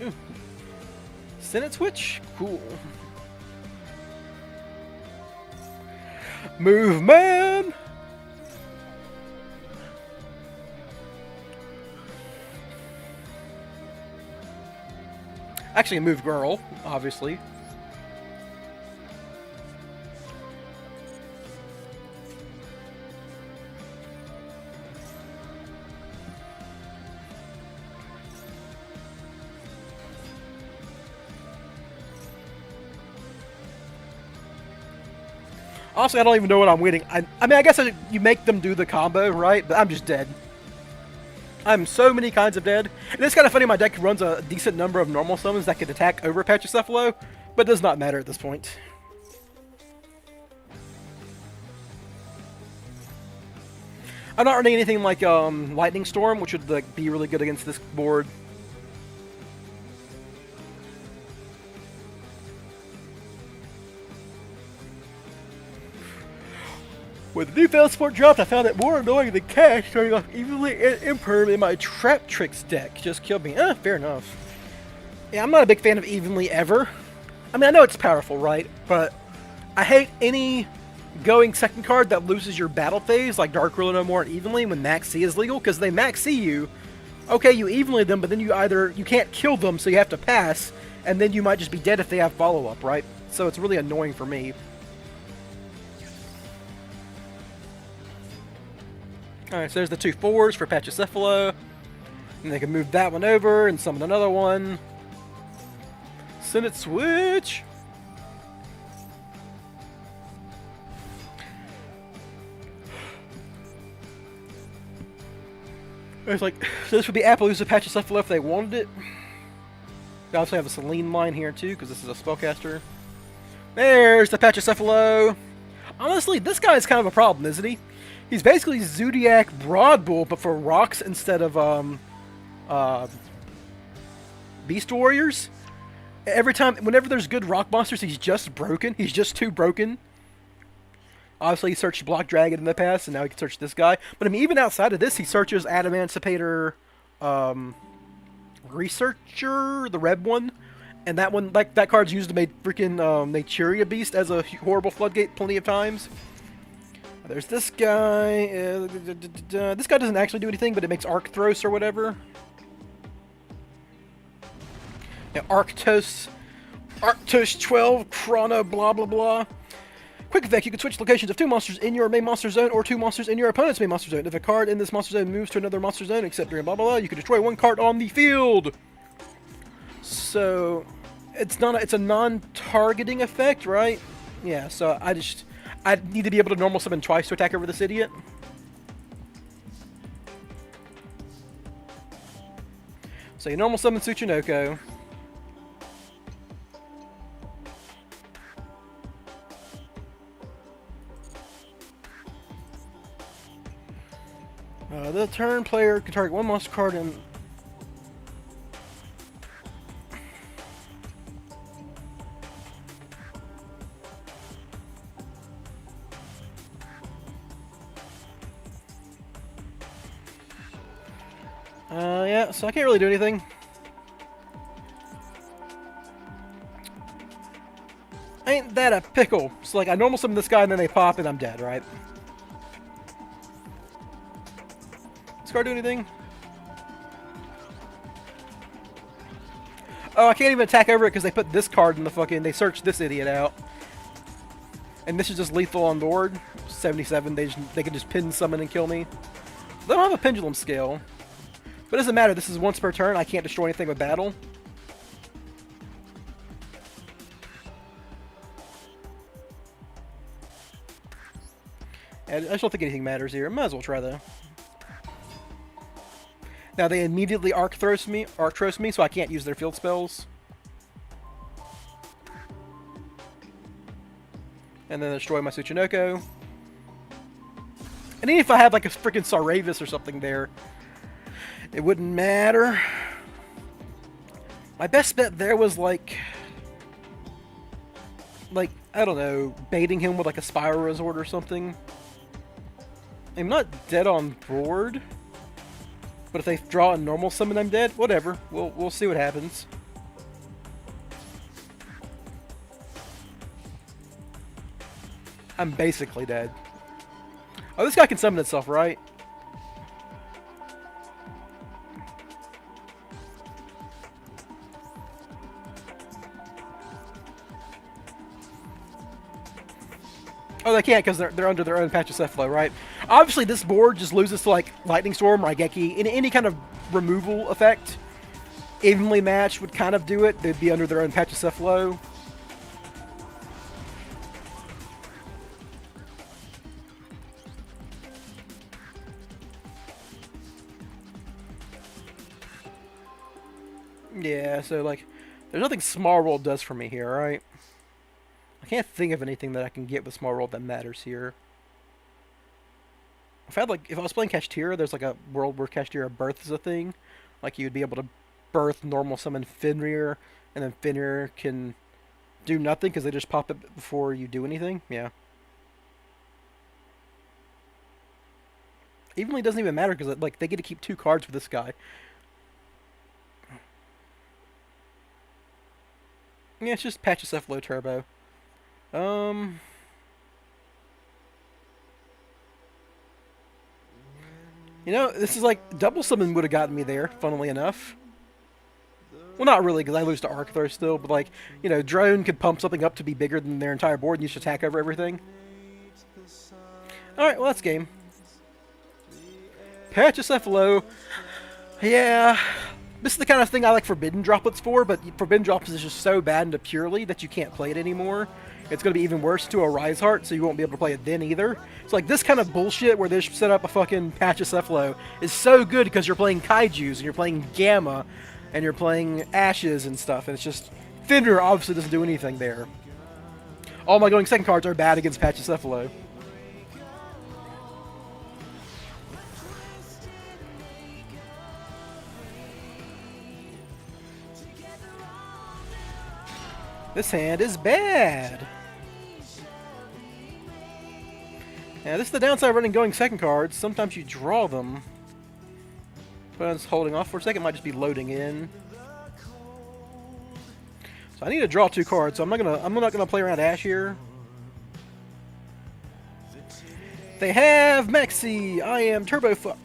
Ooh. Senate Switch? Cool. Move, man! Actually, a move girl, obviously. Honestly, I don't even know what I'm winning. I mean, I guess you make them do the combo, right? But I'm just dead. I'm so many kinds of dead. And it's kind of funny, my deck runs a decent number of normal summons that could attack over Pachycephalo, but it does not matter at this point. I'm not running anything like Lightning Storm, which would like be really good against this board. When the new fail support dropped, I found it more annoying than cash starting off evenly and imperm in my trap tricks deck. Just killed me. Fair enough. Yeah, I'm not a big fan of evenly ever. I mean, I know it's powerful, right? But I hate any going second card that loses your battle phase, like Dark Ruler No More and Evenly, when Max C is legal, because they Max C you. Okay, you evenly them, but then you can't kill them, so you have to pass, and then you might just be dead if they have follow-up, right? So it's really annoying for me. Alright, so there's the 2 4s for Pachycephalo. And they can move that one over and summon another one. Senate switch! It's like, so this would be Appaloosa Pachycephalo if they wanted it. They also have a Selene line here too, because this is a spellcaster. There's the Pachycephalo! Honestly, this guy is kind of a problem, isn't he? He's basically Zodiac Broadbull, but for rocks instead of Beast Warriors. Whenever there's good rock monsters, he's just broken. He's just too broken. Obviously, he searched Block Dragon in the past, and now he can search this guy. But I mean, even outside of this, he searches Adamancipator Researcher, the red one. And that one, like that card's used to make freaking Naturia Beast as a horrible floodgate plenty of times. There's this guy. This guy doesn't actually do anything, but it makes Arcthros or whatever. Yeah, Arctos 12, Chrono, blah blah blah. Quick effect, you can switch locations of 2 monsters in your main monster zone or 2 monsters in your opponent's main monster zone. If a card in this monster zone moves to another monster zone, except during blah blah blah, you can destroy 1 card on the field. So, it's a non-targeting effect, right? Yeah, so I need to be able to normal summon twice to attack over this idiot. So you normal summon Tsuchinoko. The turn player can target 1 monster card and... yeah, so I can't really do anything. Ain't that a pickle? So like, I normal summon this guy and then they pop and I'm dead, right? Does this card do anything? Oh, I can't even attack over it because they put this card in the fucking... They searched this idiot out. And this is just lethal on board. 77, they can just pin summon and kill me. They don't have a pendulum scale. But it doesn't matter, this is once per turn, I can't destroy anything with battle. I just don't think anything matters here. Might as well try though. Now they immediately Arcthros me, so I can't use their field spells. And then destroy my Tsuchinoko. And even if I had like a freaking Saravis or something there, it wouldn't matter. My best bet there was like, I don't know, baiting him with like a Spiral Resort or something. I'm not dead on board, but if they draw a normal summon, I'm dead. Whatever. We'll see what happens. I'm basically dead. Oh, this guy can summon itself, right? Oh, they can't because they're under their own Pachycephalo, right? Obviously, this board just loses to like Lightning Storm, Raigeki, any kind of removal effect. Evenly matched would kind of do it. They'd be under their own Pachycephalo. Yeah, so like, there's nothing Small World does for me here, right? I can't think of anything that I can get with Small World that matters here. If I was playing Kashtira, there's like a world where Kashtira births a thing. Like you'd be able to birth normal summon Fenrir, and then Fenrir can do nothing because they just pop it before you do anything. Yeah. Evenly doesn't even matter because like they get to keep 2 cards with this guy. Yeah, it's just Pachycephalo Turbo. You know, this is like double summon would have gotten me there, funnily enough. Well, not really, because I lose to Arcthur still, but like, you know, Drone could pump something up to be bigger than their entire board and you just attack over everything. Alright, well, that's game. Pachycephalo. Yeah. This is the kind of thing I like Forbidden Droplets for, but Forbidden Droplets is just so bad into Purely that you can't play it anymore. It's going to be even worse to a Rise Heart, so you won't be able to play it then either. So like this kind of bullshit where they set up a fucking Pachycephalo is so good because you're playing Kaijus and you're playing Gamma and you're playing Ashes and stuff, and it's just... Fenrir obviously doesn't do anything there. All my going second cards are bad against Pachycephalo. This hand is bad. Yeah, this is the downside of running going second cards. Sometimes you draw them. But I was holding off for a second. Might just be loading in. So I need to draw 2 cards. So I'm not gonna play around Ash here. They have Maxi. I am turbo fucked.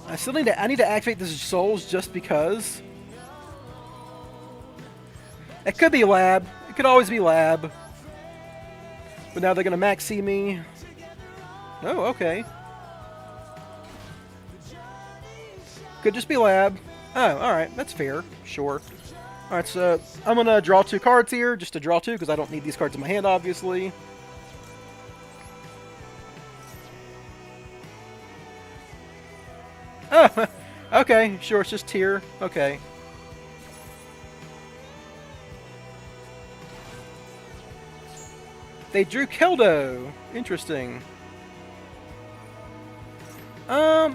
I need to activate this Souls just because. It could be Lab. It could always be Lab. But now they're going to Maxi me. Oh, okay. Could just be Lab. Oh, alright. That's fair. Sure. Alright, so I'm going to draw 2 cards here. Just to draw 2, because I don't need these cards in my hand, obviously. Oh, okay. Sure, it's just Tier. Okay. They drew Keldo. Interesting. I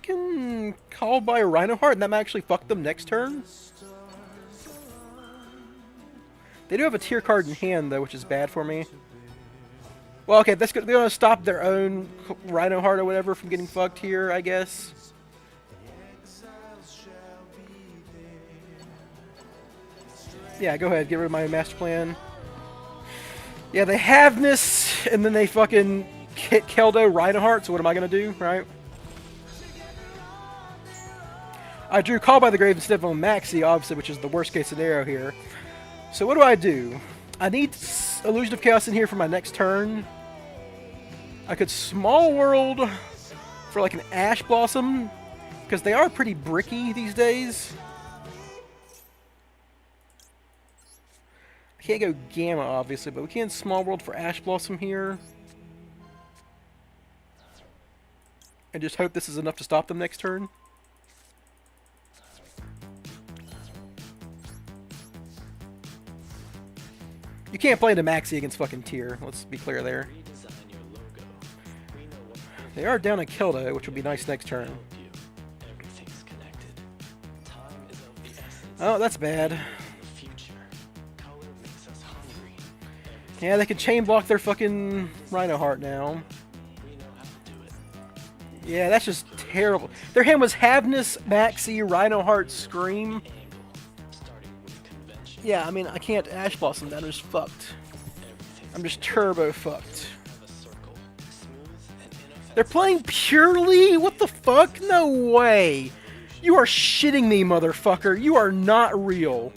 can call by a Rhino Heart, and that might actually fuck them next turn. They do have a tier card in hand, though, which is bad for me. Well, okay, they're gonna stop their own Rhino Heart or whatever from getting fucked here, I guess. Yeah, go ahead, get rid of my master plan. Yeah, they have this, and then they fucking hit Keldo Rhino Heart, so what am I gonna do, right? I drew Call by the Grave instead of on Maxi, obviously, which is the worst case scenario here. So what do? I need Illusion of Chaos in here for my next turn. I could Small World for like an Ash Blossom, because they are pretty bricky these days. I can't go Gamma, obviously, but we can Small World for Ash Blossom here. And just hope this is enough to stop them next turn. You can't play into Maxi against fucking Tier. Let's be clear there. They are down a Keldo, which would be nice next turn. Oh, that's bad. Yeah, they can chain block their fucking Rhino Heart now. Yeah, that's just terrible. Their hand was Havnus, Maxi, Rhino Heart, Scream. Yeah, I mean, I can't Ash Blossom that. I'm just fucked. I'm just turbo fucked. They're playing Purely? What the fuck? No way. You are shitting me, motherfucker. You are not real.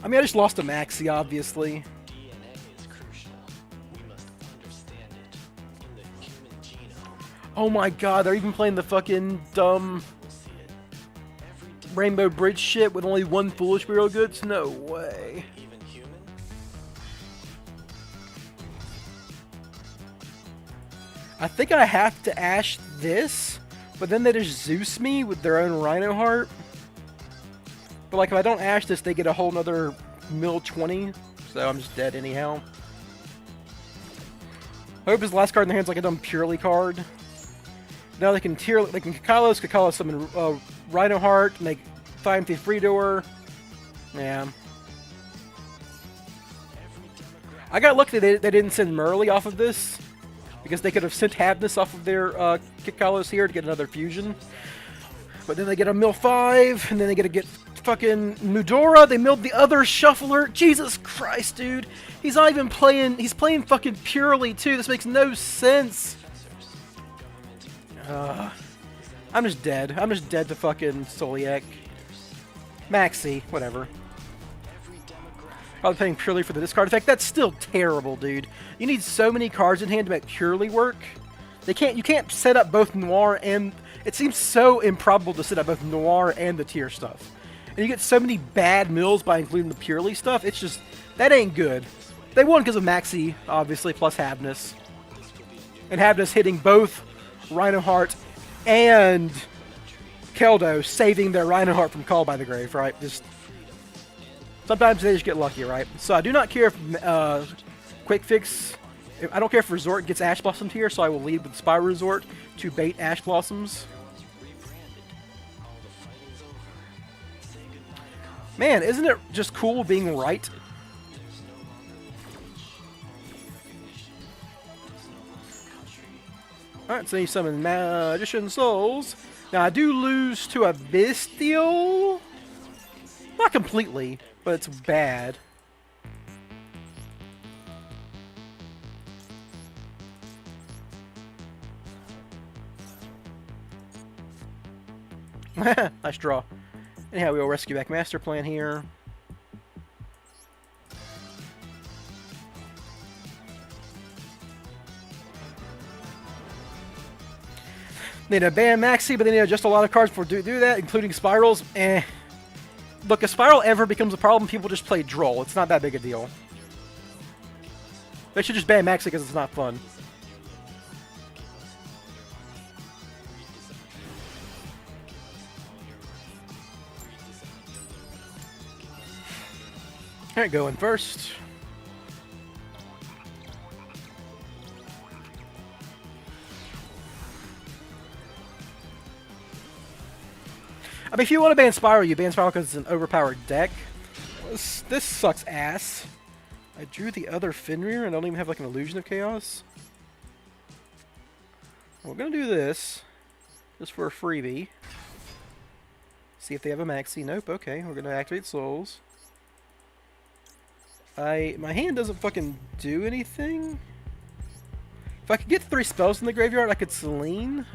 I mean, I just lost to Maxi, obviously. Oh my god, they're even playing the fucking dumb Rainbow Bridge shit with only one Foolish Burial Goods? No way. I think I have to Ash this, but then they just Zeus me with their own Rhino Heart. But like if I don't Ash this, they get a whole nother mill 20, so I'm just dead anyhow. Hope his last card in their hand's like a dumb Purely card. Now they can Kakalos summon Rhino Heart, make Time Thief Free Door. Yeah. I got lucky they didn't send Murley off of this, because they could have sent Havnus off of their Kikalos here to get another fusion. But then they get a mill 5, and then they get fucking Mudora. They milled the other Shuffler. Jesus Christ, dude. He's not even playing. He's playing fucking purely, too. This makes no sense. I'm just dead. I'm just dead to fucking Soliak. Maxi, whatever. Probably playing purely for the discard effect. That's still terrible, dude. You need so many cards in hand to make purely work. You can't set up both Noir and... It seems so improbable to set up both Noir and the tier stuff. And you get so many bad mills by including the purely stuff. It's just... That ain't good. They won because of Maxi, obviously, plus Havnus. And Havnus hitting both Rhinoheart and Keldo, saving their Rhinoheart from Call by the Grave, right? Just... Sometimes they just get lucky, right? So I do not care if Quick Fix... I don't care if Resort gets Ash Blossomed here, so I will lead with Spyro Resort to bait Ash Blossoms. Man, isn't it just cool being right? Alright, so you summon Magician Souls. Now, I do lose to a Bestial. Not completely, but it's bad. Nice draw. Anyhow, we will rescue back Master Plan here. They need to ban Maxi, but they need just a lot of cards for do that, including Spirals. Look, if Spiral ever becomes a problem, people just play Droll. It's not that big a deal. They should just ban Maxi because it's not fun. Alright, going first. I mean, if you want to ban Spiral, you ban Spiral because it's an overpowered deck. This sucks ass. I drew the other Fenrir and I don't even have like an Illusion of Chaos. We're going to do this just for a freebie. See if they have a Maxi. Nope, okay. We're going to activate Souls. My hand doesn't fucking do anything. If I could get 3 spells in the graveyard, I could Celine.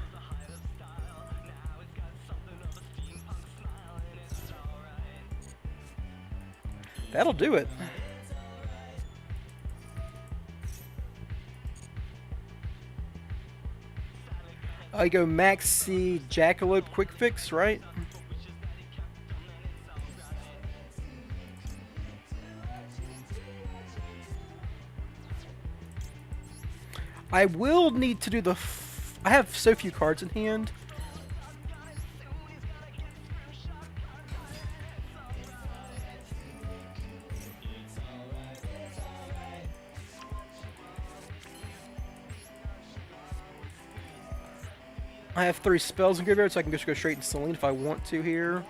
That'll do it. I go Maxi Jackalope Quick Fix, right? I will need to do the... I have so few cards in hand. I have 3 spells in graveyard, so I can just go straight into Celine if I want to here.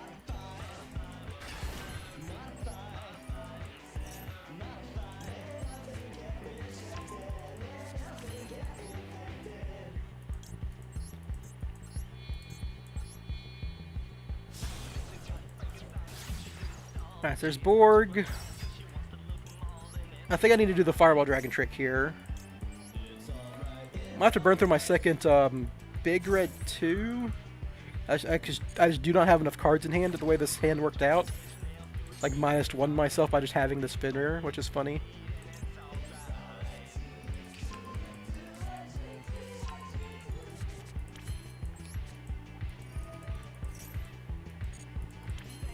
Alright, so there's Borg. I think I need to do the Fireball Dragon trick here. I might have to burn through my second Big Red 2. I just do not have enough cards in hand the way this hand worked out. Like -1 myself by just having this Fenrir, which is funny.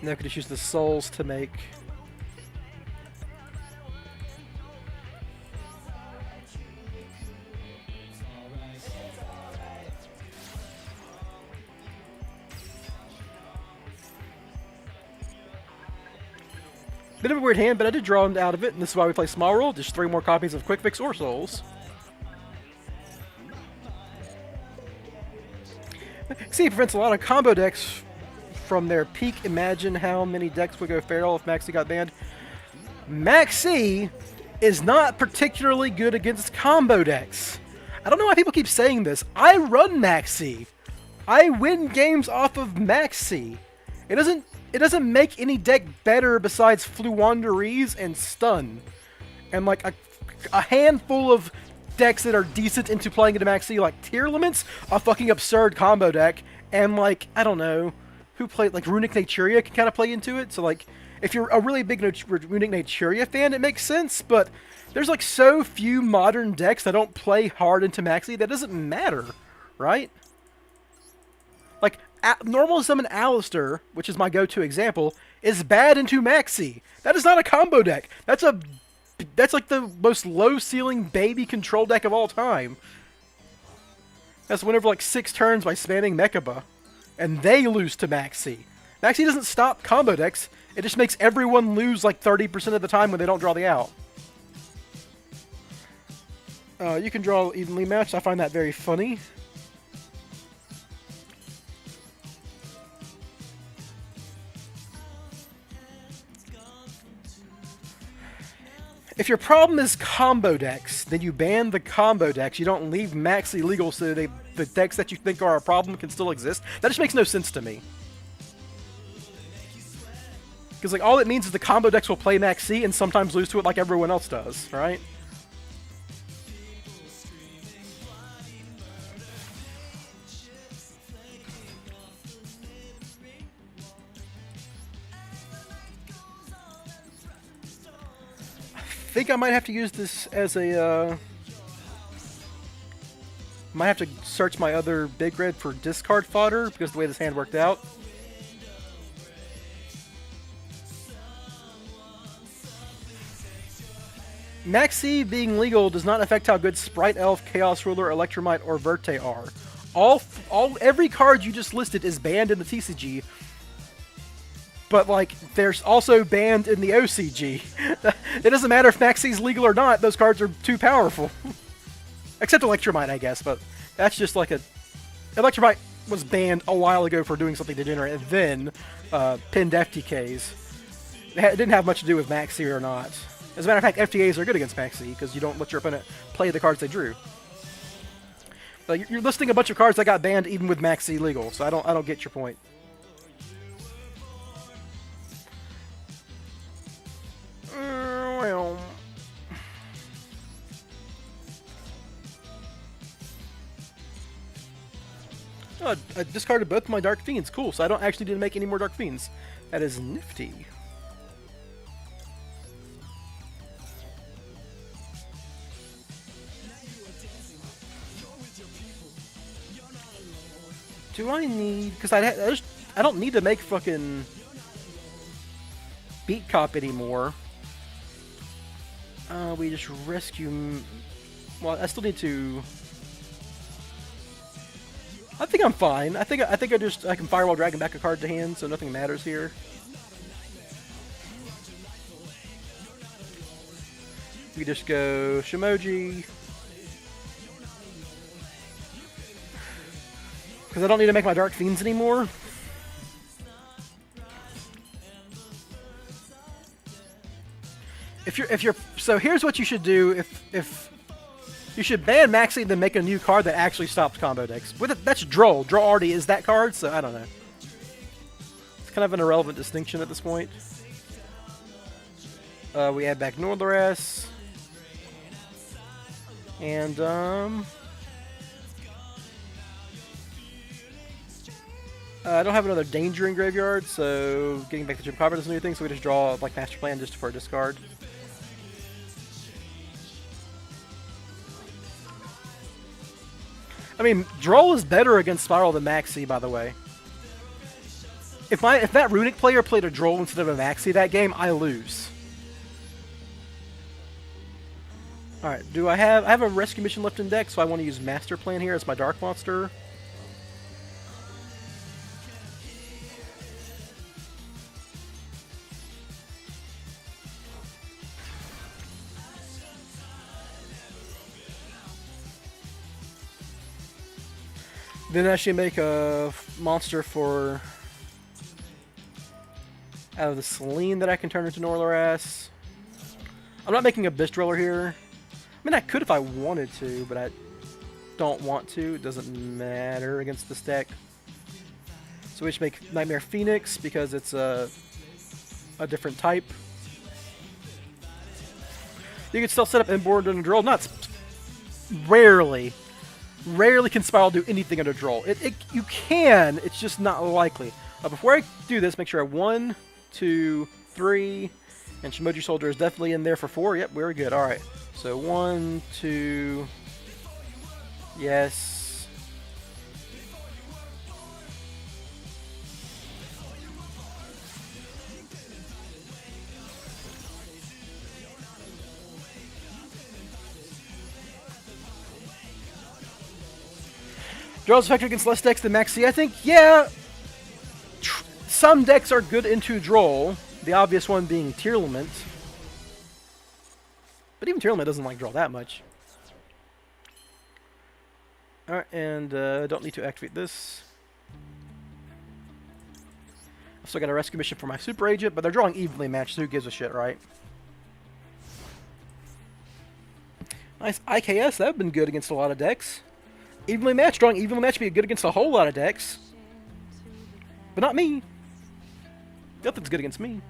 Now I could just use the souls to make... Bit of a weird hand, but I did draw him out of it, and this is why we play Small Roll. Just 3 more copies of Quick Fix or Souls. See, it prevents a lot of combo decks from their peak. Imagine how many decks would go feral if Maxi got banned. Maxi is not particularly good against combo decks. I don't know why people keep saying this. I run Maxi. I win games off of Maxi. It doesn't make any deck better besides Fluwandereeze and Stun. And like a handful of decks that are decent into playing into Maxi, like Tier Limits, a fucking absurd combo deck, and like, I don't know, who played, like Runic Naturia can kind of play into it, so like, if you're a really big Runic Naturia fan, it makes sense, but there's like so few modern decks that don't play hard into Maxi, that doesn't matter, right? Like, normal summon Alistair, which is my go-to example, is bad into Maxi. That is not a combo deck. That's like the most low-ceiling baby control deck of all time. That's win over like 6 turns by spamming Mechaba. And they lose to Maxi. Maxi doesn't stop combo decks, it just makes everyone lose like 30% of the time when they don't draw the out. You can draw evenly matched, I find that very funny. If your problem is combo decks, then you ban the combo decks. You don't leave Maxi legal so the decks that you think are a problem can still exist. That just makes no sense to me. Because like all it means is the combo decks will play Maxi and sometimes lose to it like everyone else does, right? I think I might have to use this as a, might have to search my other big red for discard fodder, because of the way this hand worked out. Maxi being legal does not affect how good Sprite Elf, Chaos Ruler, Electromite, or Verte are. Every card you just listed is banned in the TCG, but like there's also banned in the OCG. It doesn't matter if Maxi's legal or not; those cards are too powerful. Except Electromite, I guess, but that's just like a... Electromite was banned a while ago for doing something degenerate, and then pinned FTKs. It didn't have much to do with Maxi or not. As a matter of fact, FTAs are good against Maxi, because you don't let your opponent play the cards they drew. But you're listing a bunch of cards that got banned even with Maxi legal, so I don't get your point. Well... Oh, I discarded both my Dark Fiends. Cool, so I don't actually need to make any more Dark Fiends. That is nifty. Do I need... Because I don't need to make fucking... Beat Cop anymore. We just rescue... Well, I still need to... I think I'm fine. I think I can Firewall Dragon back a card to hand, so nothing matters here. We just go Shimoji. Because I don't need to make my Dark Fiends anymore. So here's what you should do if you should ban Maxi, then make a new card that actually stops combo decks. That's Droll. Droll already is that card, so I don't know. It's kind of an irrelevant distinction at this point. We add back Northress. And, I don't have another danger in graveyard, so getting back to Jim Cobbert is a new thing, so we just draw like Master Plan just for a discard. I mean, Droll is better against Spiral than Maxi, by the way. If that Runic player played a Droll instead of a Maxi that game, I lose. Alright, I have a rescue mission left in deck, so I want to use Master Plan here as my Dark Monster. Then I should make a monster out of the Selene that I can turn into Northress. I'm not making a Beast Driller here. I mean, I could if I wanted to, but I don't want to. It doesn't matter against this deck. So we should make Nightmare Phoenix because it's a different type. You can still set up inboard under Droll. Not rarely. Rarely can Spiral do anything under Droll. You can, it's just not likely. Before I do this, make sure I 1, 2, 3, and Shimoji Soldier is definitely in there for 4. Yep, we're good. Alright. So 1, 2, yes. Drill's effective against less decks than Maxi. I think, yeah, some decks are good into Droll. The obvious one being Tearlament. But even Tearlament doesn't like Droll that much. Alright, and don't need to activate this. I've still got a rescue mission for my Super Agent, but they're drawing evenly matched, so who gives a shit, right? Nice IKS, that would have been good against a lot of decks. Evenly matched, drawing evenly matched would be good against a whole lot of decks. But not me. Nothing's good against me.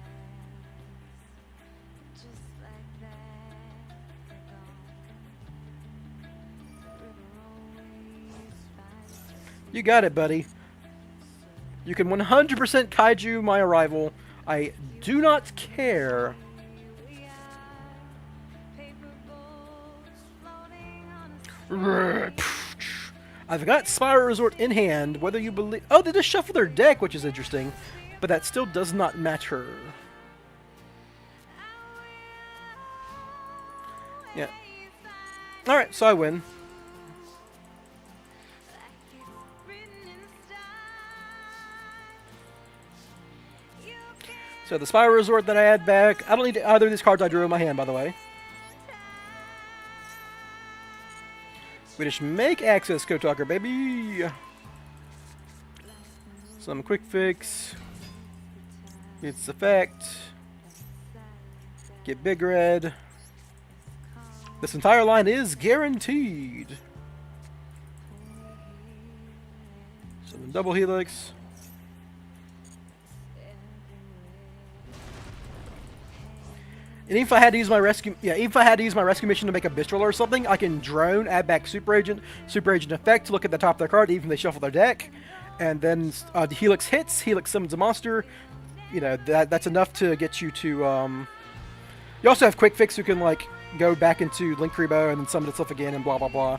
You got it, buddy. You can 100% kaiju my arrival. I do not care. I've got Spiral Resort in hand, whether you believe... Oh, they just shuffle their deck, which is interesting. But that still does not matter. Yeah. Alright, so I win. So the Spiral Resort that I add back... I don't need either of these cards I drew in my hand, by the way. We just make access, Code Talker, baby! Some quick fix. Its effect. Get big red. This entire line is guaranteed. Some double helix. And even if I had to use my rescue, even if I had to use my rescue mission to make a Bistral or something, I can drone, add back Super Agent effect, look at the top of their card, even if they shuffle their deck, and then the Helix hits, Helix summons a monster. You know, that's enough to get you to. You also have Quick Fix, who can like go back into Link Rebo and then summon itself again and blah blah blah.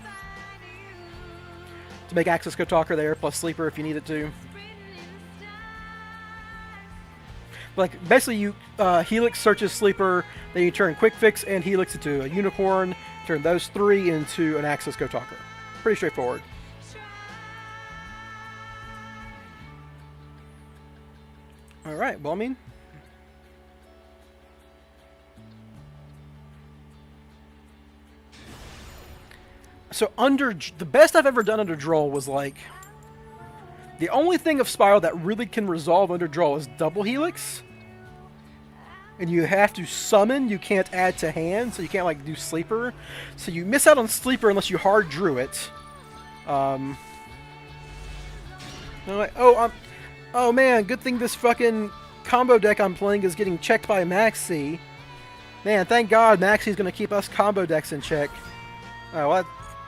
To make access Code Talker there, plus Sleeper if you need it to. Like, basically you Helix searches Sleeper, then you turn Quick Fix and Helix into a Unicorn, turn those 3 into an Access Code Talker. Pretty straightforward. Alright, well, I mean... So, the best I've ever done under Droll was, like... The only thing of Spiral that really can resolve under Droll is Double Helix. And you have to summon, you can't add to hand, so you can't like do Sleeper. So you miss out on Sleeper unless you hard drew it. Oh man, good thing this fucking combo deck I'm playing is getting checked by Maxi. Man, thank God Maxi's gonna keep us combo decks in check. Oh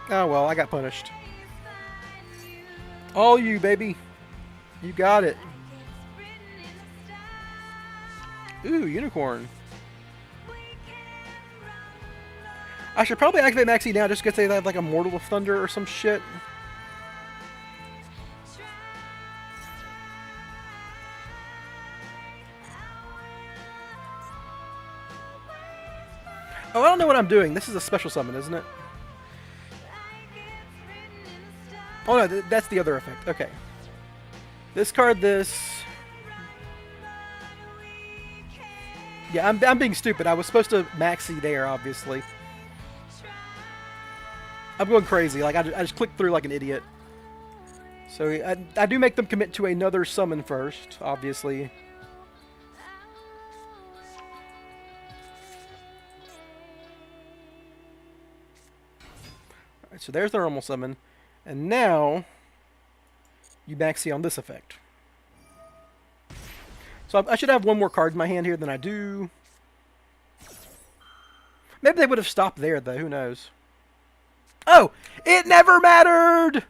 well, I got punished. All you, baby. You got it. Ooh, Unicorn. I should probably activate Maxi now just because they have like a Mortal of Thunder or some shit. Oh, I don't know what I'm doing. This is a special summon, isn't it? Oh no, that's the other effect. Okay. Discard this. Yeah, I'm being stupid. I was supposed to Maxi there, obviously. I'm going crazy. Like, I just clicked through like an idiot. So, I do make them commit to another summon first, obviously. so there's the normal summon. And now, you maxi on this effect. So I should have one more card in my hand here than I do. Maybe they would have stopped there, though. Who knows? Oh! It never mattered!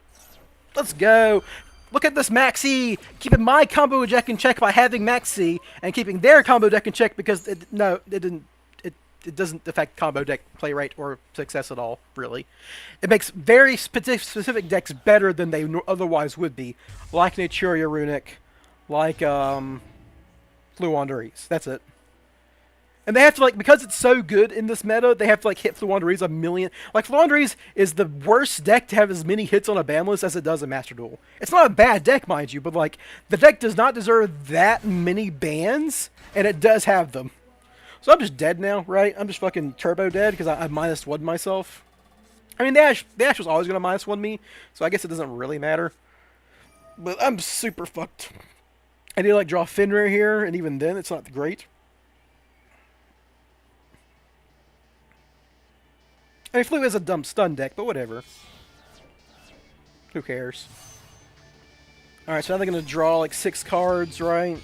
Let's go. Look at this maxi! Keeping my combo deck in check by having maxi, and keeping their combo deck in check because it doesn't affect combo deck play rate or success at all, really. It makes very specific decks better than they otherwise would be. Like Naturia Runic, like Fluwandereeze. That's it. And they have to, like, because it's so good in this meta, they have to, like, hit Fluwandereeze a million. Like, Fluwandereeze is the worst deck to have as many hits on a ban list as it does in Master Duel. It's not a bad deck, mind you, but, like, the deck does not deserve that many bans, and it does have them. So I'm just dead now, right? I'm just fucking turbo dead because I -1 myself. I mean, the Ash was always going to -1 me, so I guess it doesn't really matter. But I'm super fucked. I need to, like, draw Fenrir here, and even then, it's not great. I mean, Flu is a dumb stun deck, but whatever. Who cares? Alright, so now they're going to draw, like, 6 cards, right?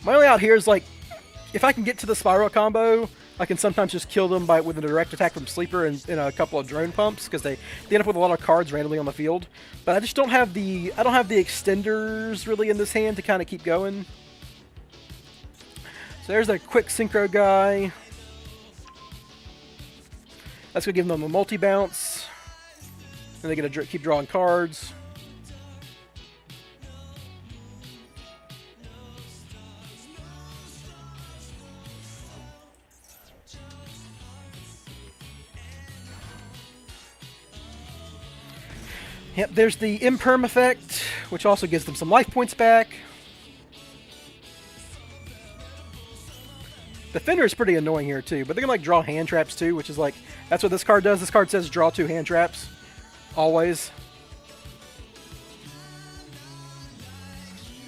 My only out here is, like, if I can get to the Spiral combo, I can sometimes just kill them with a direct attack from Sleeper and a couple of drone pumps, because they end up with a lot of cards randomly on the field. But I just don't have the extenders really in this hand to kind of keep going. So there's a quick synchro guy. That's going to give them a multi-bounce. And they're going to keep drawing cards. Yep, there's the Imperm effect, which also gives them some life points back. The Fender is pretty annoying here too, but they're gonna like draw hand traps too, which is like, that's what this card does. This card says draw 2 hand traps. Always.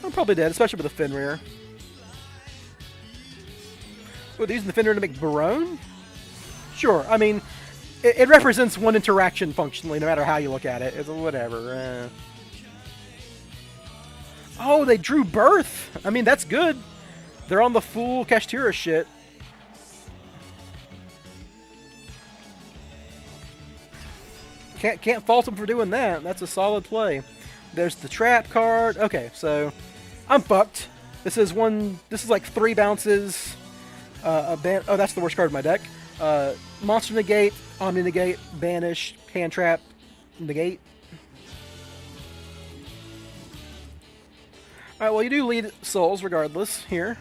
I'm probably dead, especially with the Fenrir. Oh, they're using the Fenrir to make Barone? Sure, I mean, it represents one interaction functionally, no matter how you look at it. It's whatever. Oh, they drew Birth! I mean, that's good. They're on the full Kashtira shit. Can't fault them for doing that. That's a solid play. There's the trap card. Okay, so I'm fucked. This is like 3 bounces. Oh, that's the worst card in my deck. Monster Negate, Omni Negate, Banish, Hand Trap, Negate. Alright, well, you do lead souls regardless here.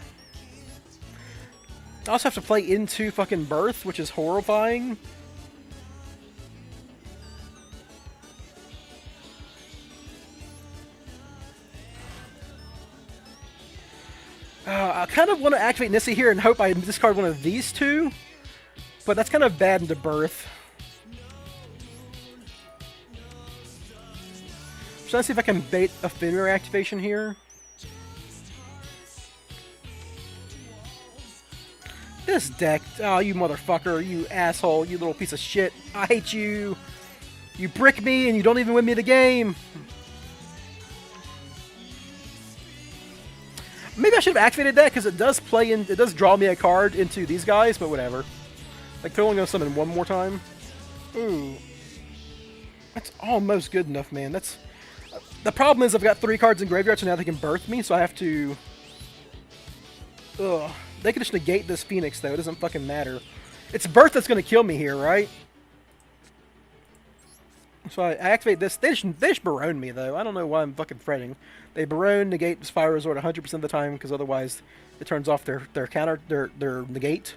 I also have to play into fucking Birth, which is horrifying. I kind of want to activate Nissi here and hope I discard one of these 2, but that's kind of bad into Birth. I'm trying to see if I can bait a Fenrir activation here. This deck, oh, you motherfucker, you asshole, you little piece of shit. I hate you. You brick me and you don't even win me the game. Maybe I should have activated that because it does draw me a card into these guys, but whatever. Like, they're only going to summon one more time. Ooh. That's almost good enough, man. That's... The problem is I've got 3 cards in graveyard, so now they can birth me, so I have to... Ugh. They can just negate this Phoenix, though. It doesn't fucking matter. It's birth that's going to kill me here, right? So I activate this. They just Barone me, though. I don't know why I'm fucking fretting. They Barone, negate this Fire Resort 100% of the time, because otherwise it turns off their negate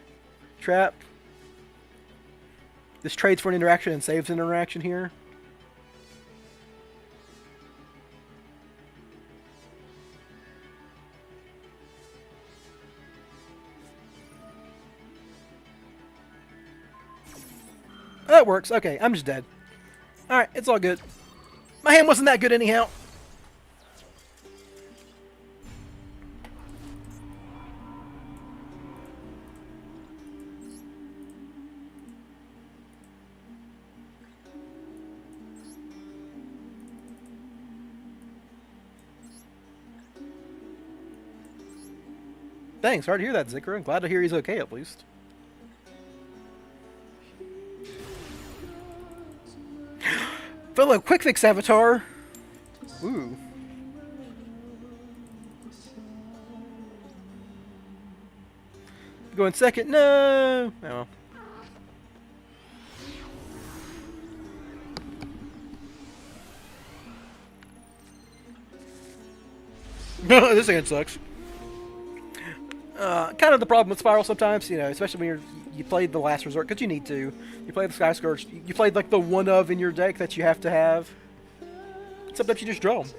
trap. This trades for an interaction and saves an interaction here. That works. Okay, I'm just dead. Alright, it's all good. My hand wasn't that good anyhow. thanks. Sorry to hear that, Zikra. I'm glad to hear he's okay at least. Fellow quick fix avatar. Ooh. Going second. No. Oh. This again sucks. Kind of the problem with Spiral sometimes, you know, especially when you played the Last Resort, because you need to. You play the Sky Scourge, you played like the one of in your deck that you have to have. Sometimes you just draw them.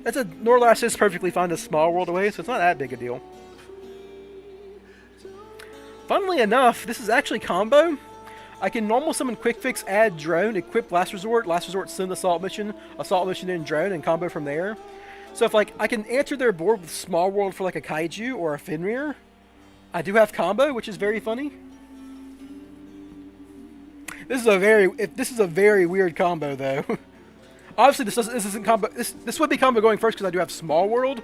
That's a Norlash is perfectly fine to Small World away, so it's not that big a deal. Funnily enough, this is actually combo. I can normal summon Quick Fix, add Drone, equip Last Resort, send Assault Mission in Drone, and combo from there. So if like I can answer their board with Small World for like a Kaiju or a Fenrir, I do have combo, which is very funny. This is a very weird combo though. Obviously this isn't combo. This would be combo going first because I do have Small World,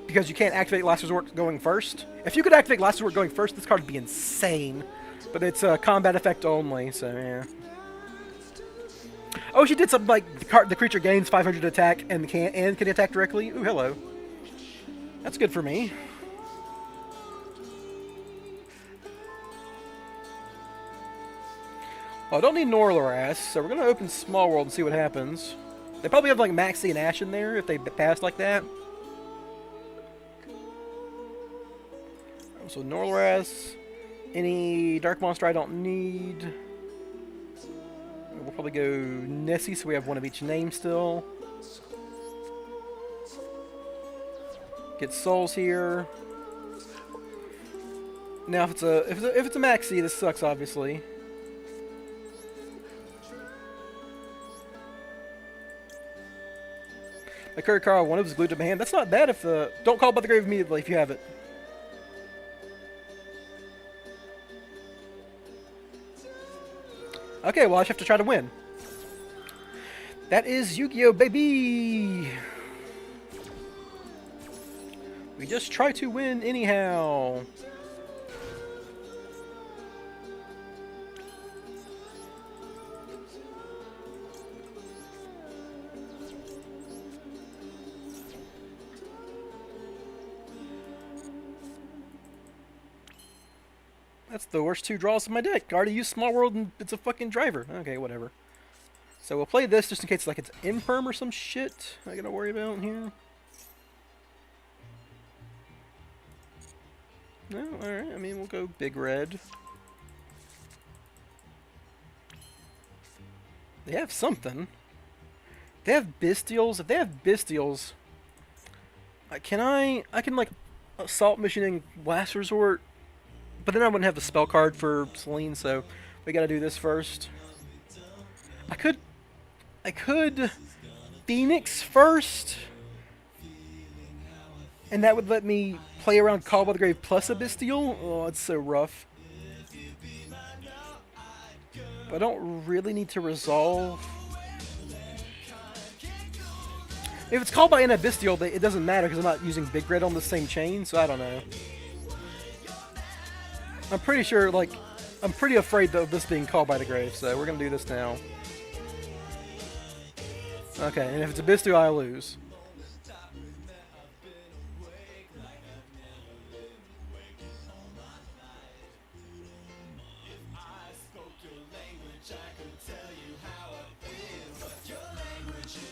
because you can't activate Last Resort going first. If you could activate Last Resort going first, this card would be insane. But it's a combat effect only, so yeah. Oh, she did something like the creature gains 500 attack and can attack directly. Ooh, hello. That's good for me. Well, I don't need Norlaras, so we're gonna open Small World and see what happens. They probably have like Maxi and Ash in there if they pass like that. So Norlaras. Any Dark Monster I don't need. We'll probably go Nessie, so we have one of each name still. Get Souls here. Now, if it's a Maxi, this sucks, obviously. My current card, one of is glued to my hand. That's not bad if don't call by the grave immediately if you have it. Okay, well I just have to try to win. That is Yu-Gi-Oh, baby! We just try to win anyhow. That's the worst two draws of my deck. I already used Small World and it's a fucking driver. Okay, whatever. So we'll play this just in case like it's Infirm or some shit I gotta worry about here. No, alright, I mean we'll go Big Red. They have something. They have Bestials. If they have Bestials, I can like Assault Mission in Last Resort. But then I wouldn't have the spell card for Celine, so we gotta do this first. I could Phoenix first, and that would let me play around Call by the Grave plus a Bestial. Oh, it's so rough. But I don't really need to resolve. If it's called by in a Bestial, it doesn't matter because I'm not using Big Red on the same chain, so I don't know. I'm pretty sure, like, I'm pretty afraid of this being called by the grave, so we're gonna do this now. Okay, and if it's a Bistu, I lose.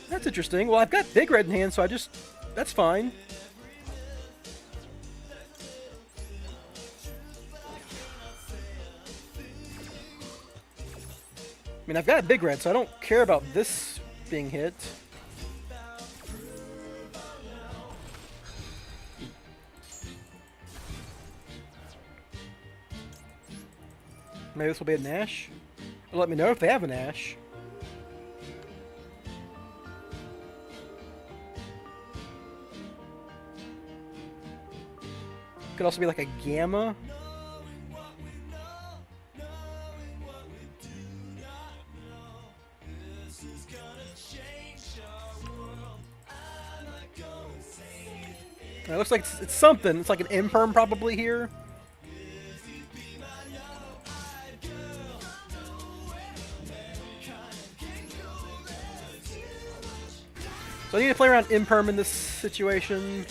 That's interesting. Well, I've got Big Red in hand, so that's fine. I mean, I've got a Big Red, so I don't care about this being hit. Maybe this will be a Nash? Or let me know if they have a Nash. Could also be like a Gamma. It looks like it's something. It's like an imperm probably here. So I need to play around imperm in this situation.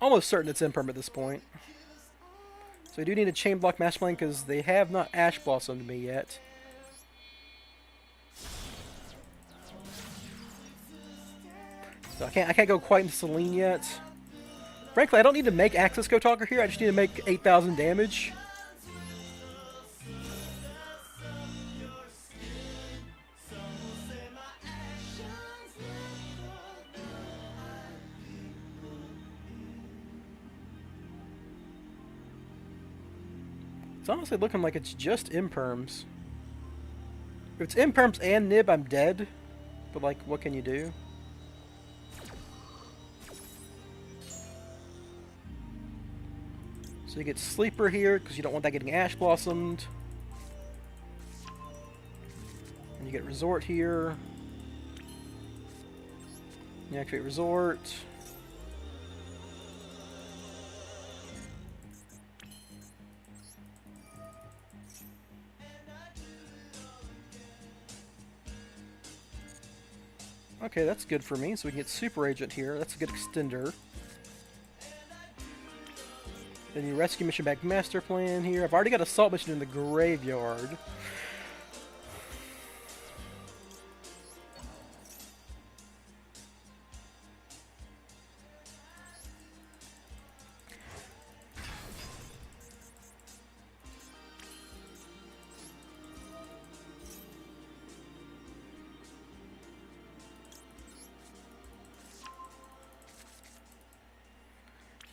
Almost certain it's imperm at this point. So we do need a chain block Master Plan because they have not Ash Blossomed me yet. So I can't go quite into Selene yet. Frankly, I don't need to make Access Go Talker here. I just need to make 8,000 damage. It's honestly looking like it's just imperms. If it's imperms and nib, I'm dead. But like, what can you do? So you get Sleeper here, because you don't want that getting Ash Blossomed. And you get Resort here. You activate Resort. Okay, that's good for me, so we can get Super Agent here. That's a good extender. Then you rescue mission back Master Plan here. I've already got Assault Mission in the graveyard.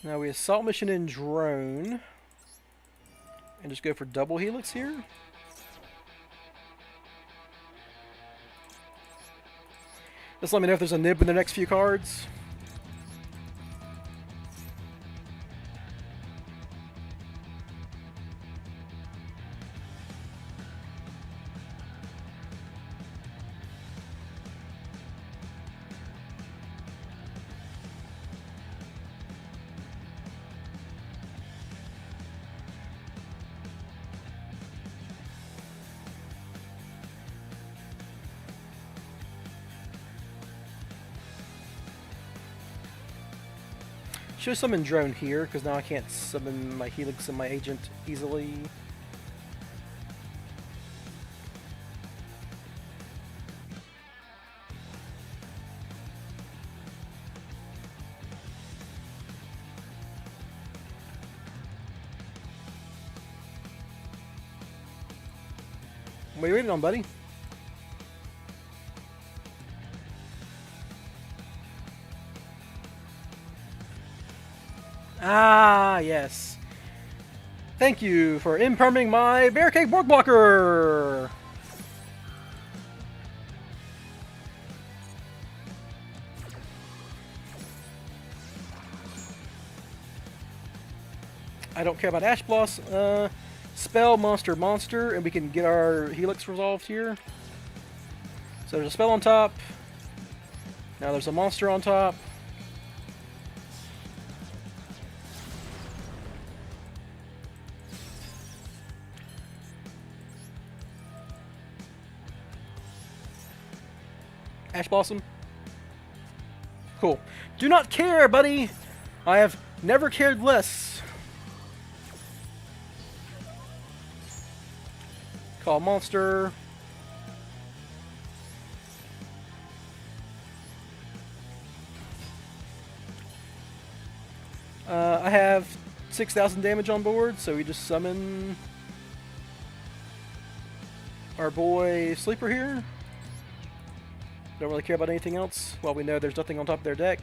Now we Assault Mission in Drone. And just go for double Helix here. Just let me know if there's a nib in the next few cards. Should summon Drone here, because now I can't summon my Helix and my Agent easily. What are you waiting on, buddy? Ah, yes. Thank you for imperming my Barricade Board Blocker! I don't care about Ash Blossom. Spell, monster, monster, and we can get our Helix resolved here. So there's a spell on top. Now there's a monster on top. Ash Blossom. Cool. Do not care, buddy! I have never cared less. Call monster. I have 6,000 damage on board, so we just summon our boy Sleeper here. Don't really care about anything else. Well, we know there's nothing on top of their deck.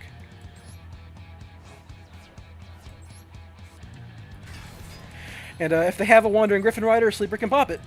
And if they have a Wandering Griffin Rider, Sleeper can pop it.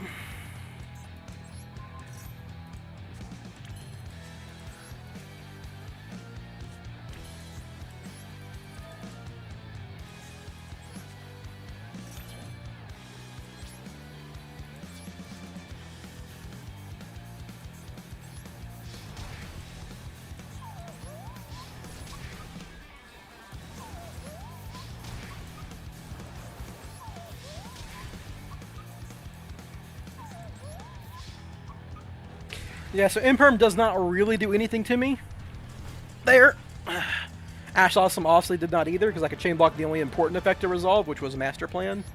Yeah, so Imperm does not really do anything to me. There. Ash Awesome obviously did not either, because I could chain block the only important effect to resolve, which was Master Plan.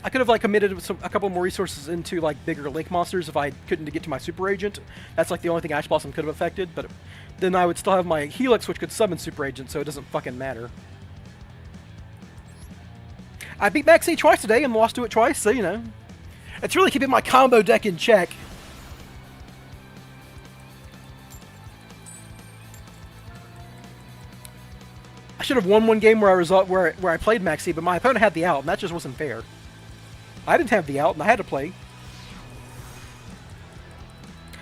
I could have like committed a couple more resources into like bigger Link monsters if I couldn't get to my Super Agent. That's like the only thing Ash Blossom could have affected, but then I would still have my Helix, which could summon Super Agent, so it doesn't fucking matter. I beat Maxi twice today and lost to it twice, so you know. It's really keeping my combo deck in check. I should have won one game where I played Maxi, but my opponent had the out, and that just wasn't fair. I didn't have the out, and I had to play.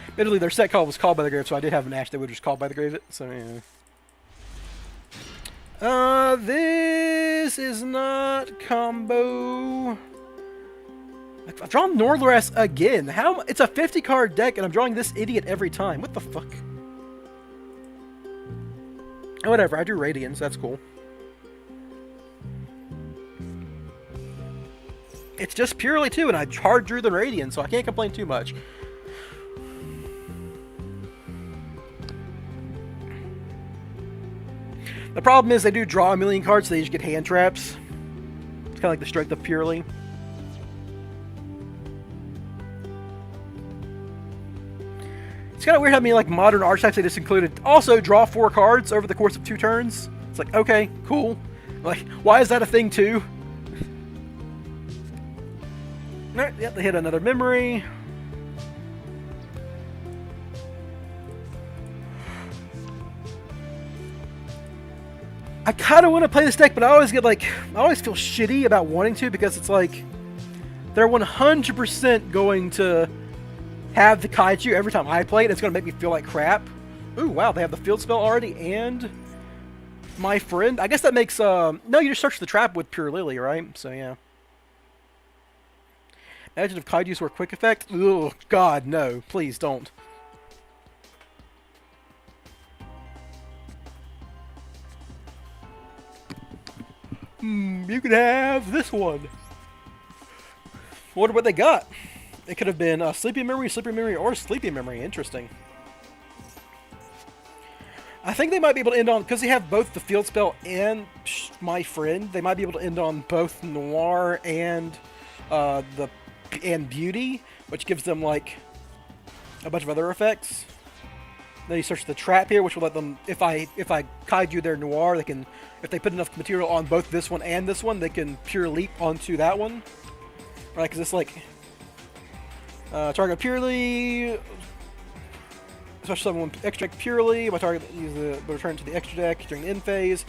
Admittedly, their set call was called by the grave, so I did have an Ash that would just called by the grave. So yeah. This is not combo. I've drawn Northwest again. How? It's a 50 card deck, and I'm drawing this idiot every time. What the fuck? Oh, whatever. I drew Radiance. That's cool. It's just purely 2, and I hard drew the Radiance, so I can't complain too much. The problem is they do draw a million cards, so they just get hand traps. It's kind of like the strength of purely. It's kind of weird how many like modern archetypes they just included. Also, draw 4 cards over the course of 2 turns. It's like, okay, cool. Like, why is that a thing too? Alright, yep, they hit another memory. I kind of want to play this deck, but I always feel shitty about wanting to, because it's like they're 100% going to have the kaiju every time I play it. It's going to make me feel like crap. Ooh, wow, they have the field spell already and my friend. I guess that makes no, you just search the trap with Pure Lily, right? So yeah. Imagine if kaijus were quick effect. Oh God, no! Please don't. You could have this one. Wonder what they got. It could have been Sleepy Memory, or Sleepy Memory. Interesting. I think they might be able to end on, because they have both the field spell and my friend. They might be able to end on both Noir and Beauty, which gives them like a bunch of other effects. Then you search the trap here, which will let them, if I kaiju their Noir, they can, if they put enough material on both this one and this one, they can pure leap onto that one. Right, because it's like target purely, especially someone extract purely. My target use the return to the extra deck during the end phase.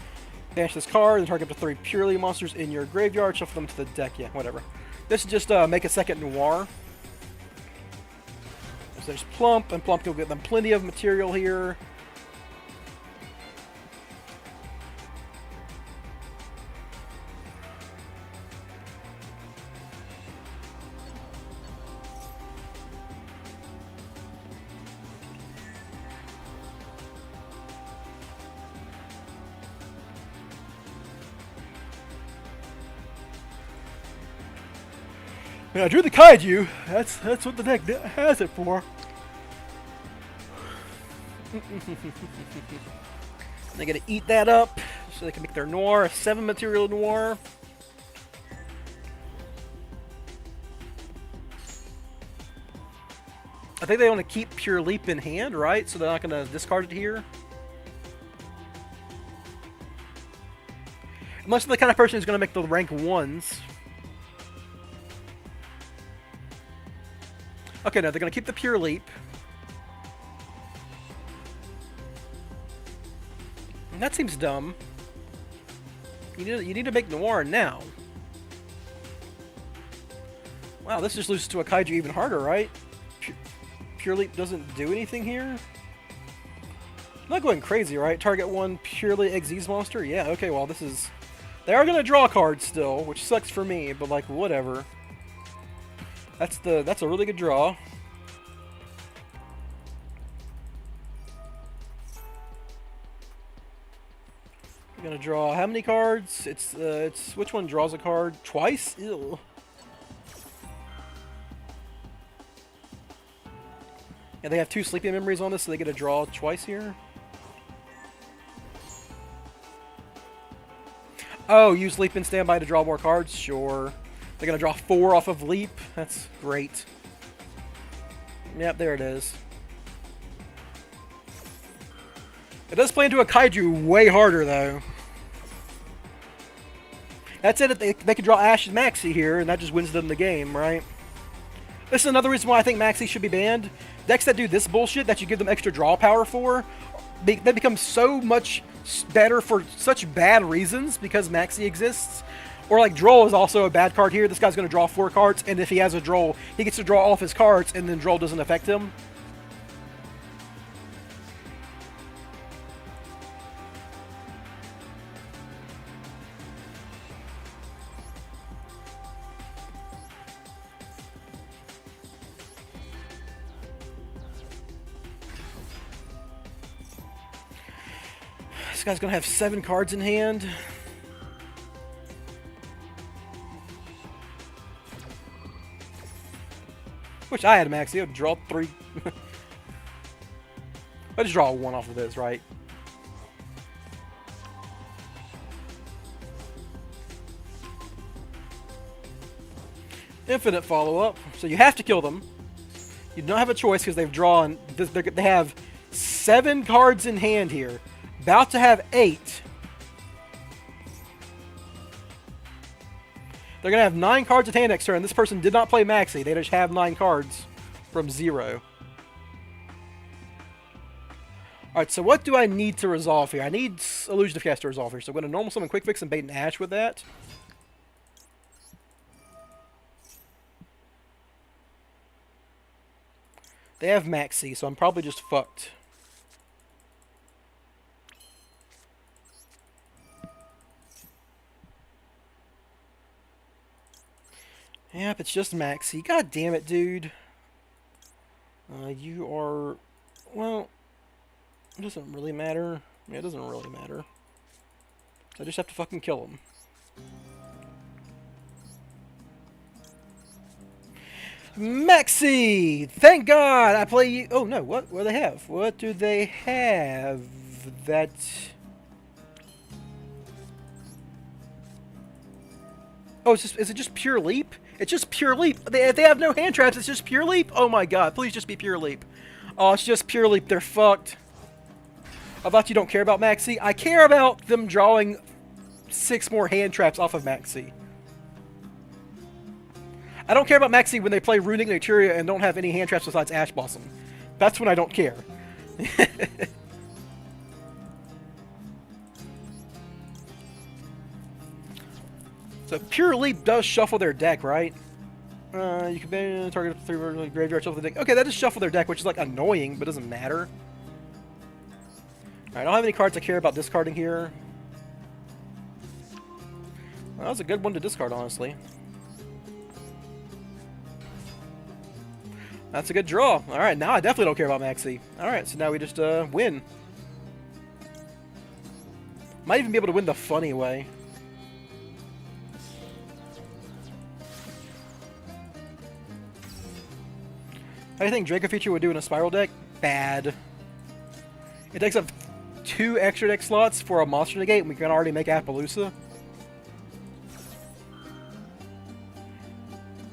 Banish this card and target up to 3 purely monsters in your graveyard. Shuffle them to the deck. Yeah, whatever. This is just make a second Noir. So there's Plump, and Plump will get them plenty of material here. I drew the kaiju. That's what the deck has it for. They gotta eat that up so they can make their Noir a 7 material Noir. I think they want to keep Pure Leap in hand, right? So they're not gonna discard it here. Unless they're the kind of person who's gonna make the rank 1s. Okay, no, they're going to keep the Pure Leap. And that seems dumb. You need to make Noir now. Wow, this just loses to a kaiju even harder, right? Pure Leap doesn't do anything here? I'm not going crazy, right? Target 1 purely Xyz monster? Yeah, okay, well, this is... They are going to draw cards still, which sucks for me, but, like, whatever. That's a really good draw. We're gonna draw how many cards? It's which one draws a card twice? Ew. And they have 2 sleeping memories on this, so they get to draw twice here. Oh, use leap and standby to draw more cards? Sure. They're going to draw 4 off of leap. That's great. Yep, there it is. It does play into a kaiju way harder, though. That's it. They can draw Ash and Maxi here, and that just wins them the game, right? This is another reason why I think Maxi should be banned. Decks that do this bullshit that you give them extra draw power for, they become so much better for such bad reasons because Maxi exists. Or like Droll is also a bad card here. This guy's going to draw 4 cards, and if he has a Droll, he gets to draw all of his cards, and then Droll doesn't affect him. This guy's going to have 7 cards in hand. Wish I had Maxi. I would draw 3. I just draw 1 off of this, right? Infinite follow-up. So you have to kill them. You don't have a choice because they've drawn. They have 7 cards in hand here. About to have 8. They're going to have 9 cards at hand next turn. This person did not play Maxi. They just have 9 cards from 0. Alright, so what do I need to resolve here? I need Illusion of Chaos to resolve here. So I'm going to normal summon Quick Fix and bait an Ash with that. They have Maxi, so I'm probably just fucked. Yep, it's just Maxi. God damn it, dude. You are... Well, it doesn't really matter. Yeah, it doesn't really matter. So I just have to fucking kill him. Maxi! Thank God! I play you... Oh, no. What do they have? What do they have that... Oh, is it just pure leap? It's just pure leap. If they have no hand traps, it's just pure leap? Oh my god, please just be pure leap. Oh, it's just pure leap. They're fucked. I thought you don't care about Maxi. I care about them drawing 6 more hand traps off of Maxi. I don't care about Maxi when they play Runic Naturia and don't have any hand traps besides Ash Blossom. That's when I don't care. So Pure Leap does shuffle their deck, right? You can target 3 graveyard shuffle the deck. Okay, that does shuffle their deck, which is like annoying, but doesn't matter. Alright, I don't have any cards I care about discarding here. Well, that was a good one to discard, honestly. That's a good draw. Alright, now I definitely don't care about Maxi. Alright, so now we just win. Might even be able to win the funny way. How do you think Draco Feature would do in a Spiral deck? Bad. It takes up 2 extra deck slots for a Monster Negate, and we can already make Appaloosa.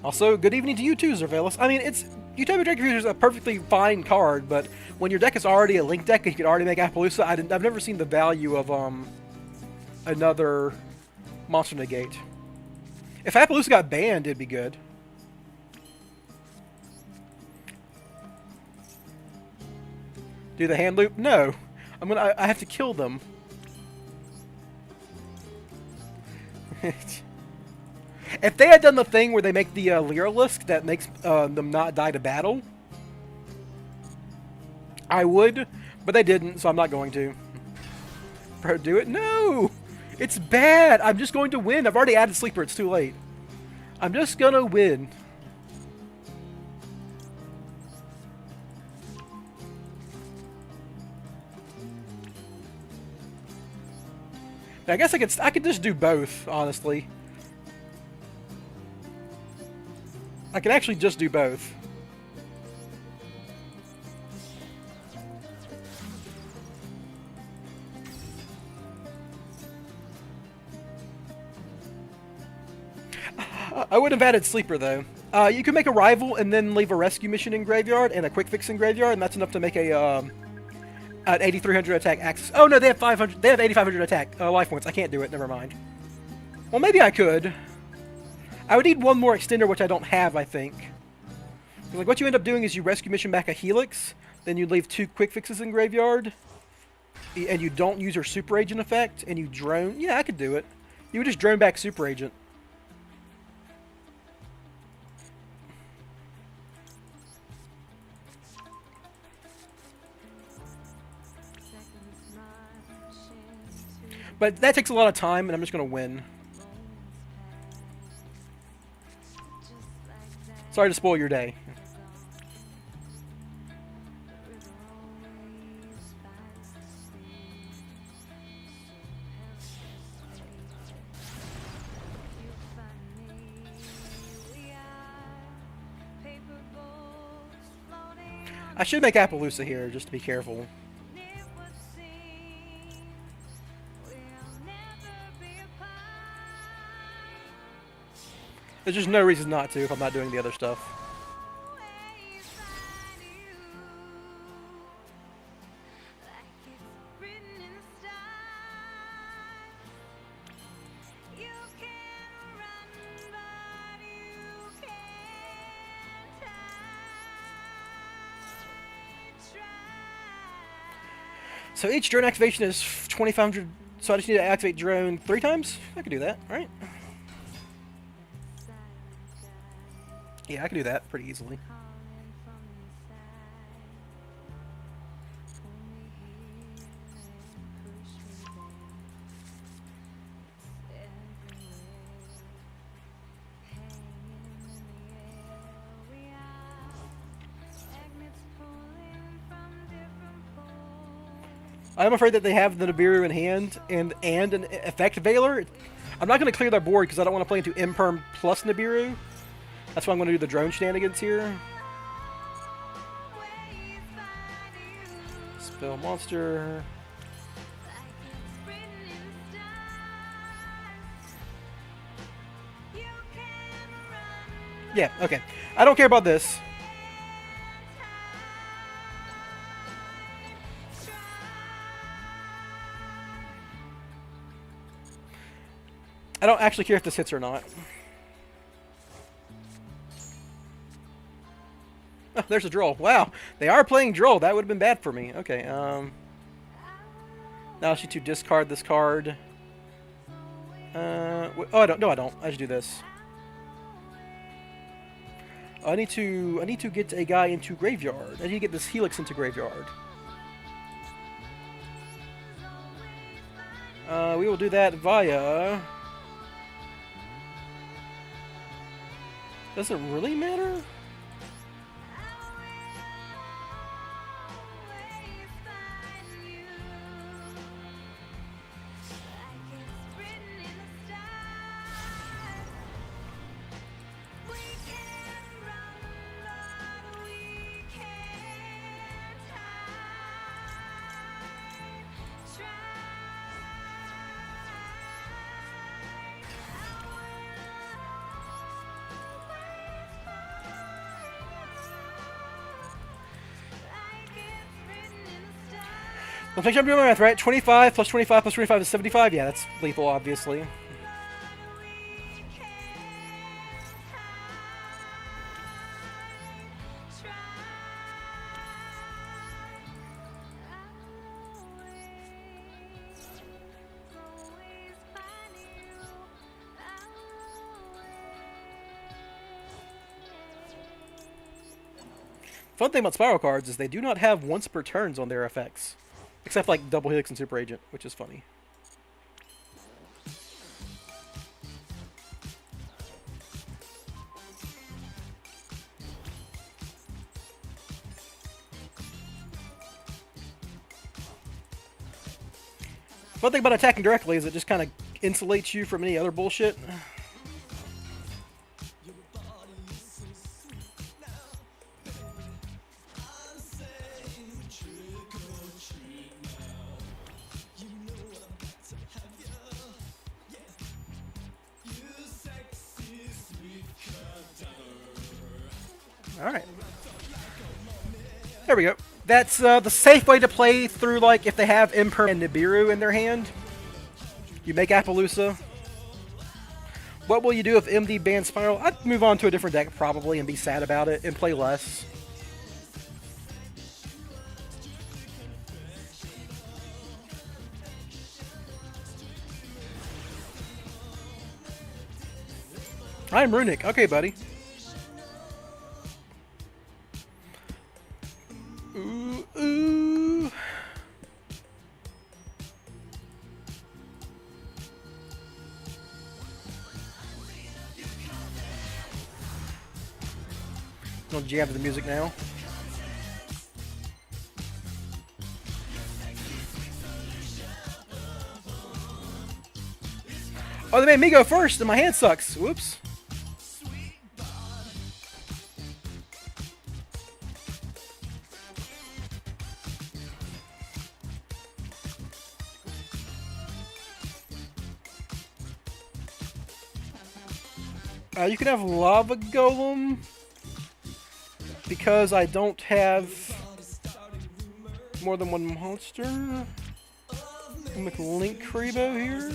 Also, good evening to you too, Zervelis. I mean, Utopia Draco Feature is a perfectly fine card, but when your deck is already a Link deck and you can already make Appaloosa, I've never seen the value of another Monster Negate. If Appaloosa got banned, it'd be good. Do the hand loop? No. I have to kill them. If they had done the thing where they make the Lyralisk that makes them not die to battle, I would, but they didn't, so I'm not going to. Bro, do it? No! It's bad! I'm just going to win. I've already added Sleeper. It's too late. I'm just gonna win. I guess I could just do both, honestly. I can actually just do both. I would have added Sleeper, though. You can make a rival and then leave a rescue mission in Graveyard and a quick fix in Graveyard, and that's enough to make an 8,300 attack access. Oh, no, they have 500. They have 8,500 attack life points. I can't do it. Never mind. Well, maybe I could. I would need one more extender, which I don't have, I think. Like, what you end up doing is you rescue mission back a Helix, then you leave 2 quick fixes in Graveyard, and you don't use your Super Agent effect, and you drone. Yeah, I could do it. You would just drone back Super Agent. But that takes a lot of time, and I'm just going to win. Sorry to spoil your day. I should make Appaloosa here, just to be careful. There's just no reason not to if I'm not doing the other stuff. So each drone activation is 2,500, so I just need to activate drone 3 times? I can do that, right? Yeah, I can do that pretty easily. I'm afraid that they have the Nibiru in hand and an effect Veiler. I'm not going to clear their board because I don't want to play into Imperm plus Nibiru. That's why I'm going to do the drone shenanigans here. Spell monster. Yeah, okay. I don't care about this. I don't actually care if this hits or not. Oh, there's a Droll. Wow, they are playing Droll. That would have been bad for me. Okay, now I should to discard this card. Oh, I don't. No, I don't. I should do this. I need to get a guy into Graveyard. I need to get this Helix into Graveyard. We will do that via... Does it really matter? Let's make sure I'm doing my math right. 25 plus 25 plus 25 is 75. Yeah, that's lethal, obviously. Fun thing about Spiral cards is they do not have once per turns on their effects. Except like Double Helix and Super Agent, which is funny. Fun thing about attacking directly is it just kind of insulates you from any other bullshit. All right. There we go. That's the safe way to play through, like, if they have Imperm and Nibiru in their hand. You make Appaloosa. What will you do if MD bans Spiral? I'd move on to a different deck, probably, and be sad about it, and play less. I'm Runic. Okay, buddy. Ooh, ooh. I'll jam to the music now. Oh, they made me go first, and my hand sucks. Whoops. You can have Lava Golem because I don't have more than one monster. I'll make Link Karibo here.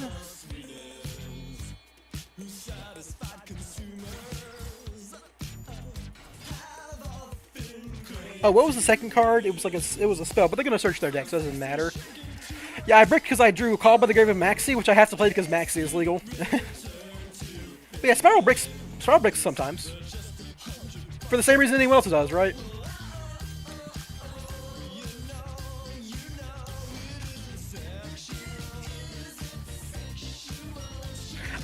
Oh, what was the second card? It was like it was a spell, but they're gonna search their decks. So it doesn't matter. Yeah, I bricked because I drew Call by the Grave of Maxi, which I have to play because Maxi is legal. But yeah, Spiral bricks sometimes. For the same reason anyone else does, right?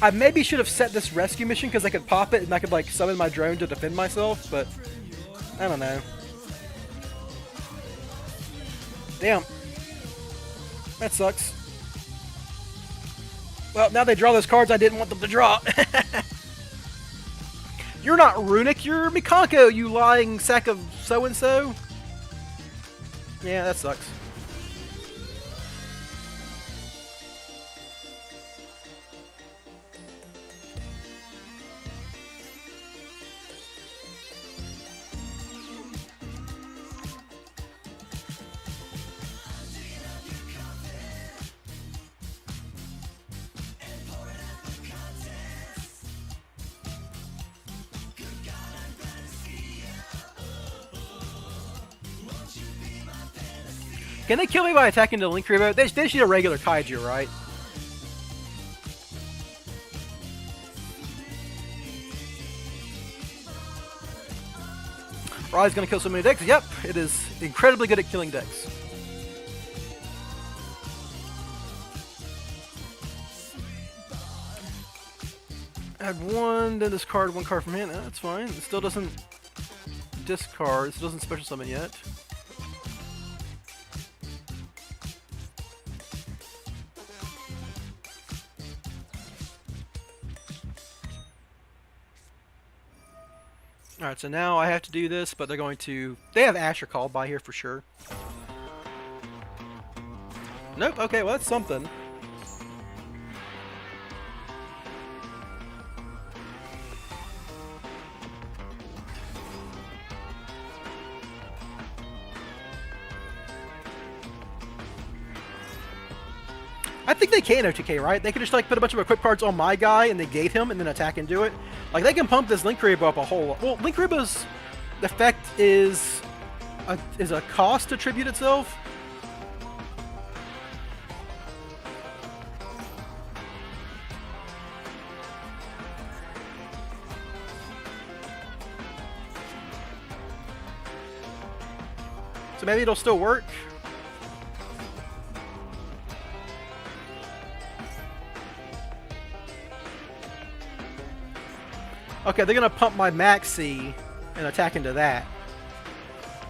I maybe should have set this rescue mission because I could pop it and I could like summon my drone to defend myself, but I don't know. Damn. That sucks. Well, now they draw those cards I didn't want them to draw. You're not Runic, you're Mikanko, you lying sack of so-and-so. Yeah, that sucks. Can they kill me by attacking the Link Karibo? They should a regular Kaiju, right? Rai's gonna kill so many decks. Yep, it is incredibly good at killing decks. Add one, then discard one card from hand. That's fine. It still doesn't discard. It still doesn't special summon yet. Alright, so now I have to do this, but they're going to... They have Asher Call by here for sure. Nope, okay, well that's something. I think they can OTK, right? They could just like put a bunch of equip cards on my guy and negate him and then attack and do it. Like they can pump this Link Karibo up a whole lot. Well, Link Karibo's effect is a cost to tribute itself. So maybe it'll still work. Okay, they're gonna pump my Maxi and attack into that.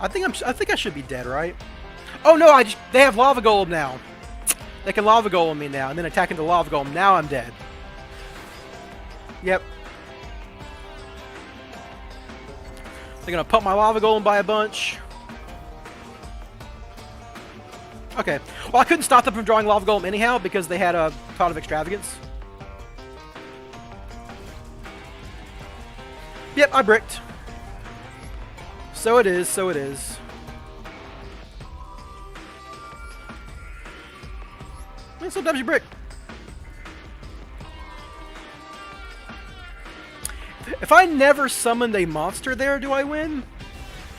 I think I should be dead, right? Oh no, they have Lava Golem now. They can Lava Golem me now and then attack into Lava Golem. Now I'm dead. Yep. They're gonna pump my Lava Golem by a bunch. Okay. Well, I couldn't stop them from drawing Lava Golem anyhow because they had a Pot of Extravagance. Yep, I bricked. So it is, so it is. And sometimes you brick. If I never summoned a monster there, do I win?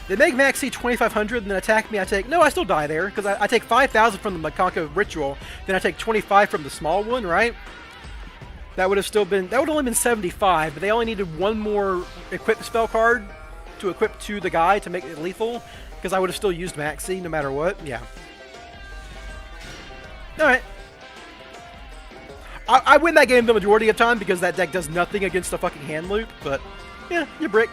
They make Max C 2,500 and then attack me, I take... No, I still die there, because I take 5,000 from the Makanko Ritual, then I take 25 from the small one, right? That would have still been... That would have only been 75, but they only needed one more equip spell card to equip to the guy to make it lethal, because I would have still used Max C no matter what. Yeah. Alright. I win that game the majority of time because that deck does nothing against the fucking hand loop, but yeah, you brick.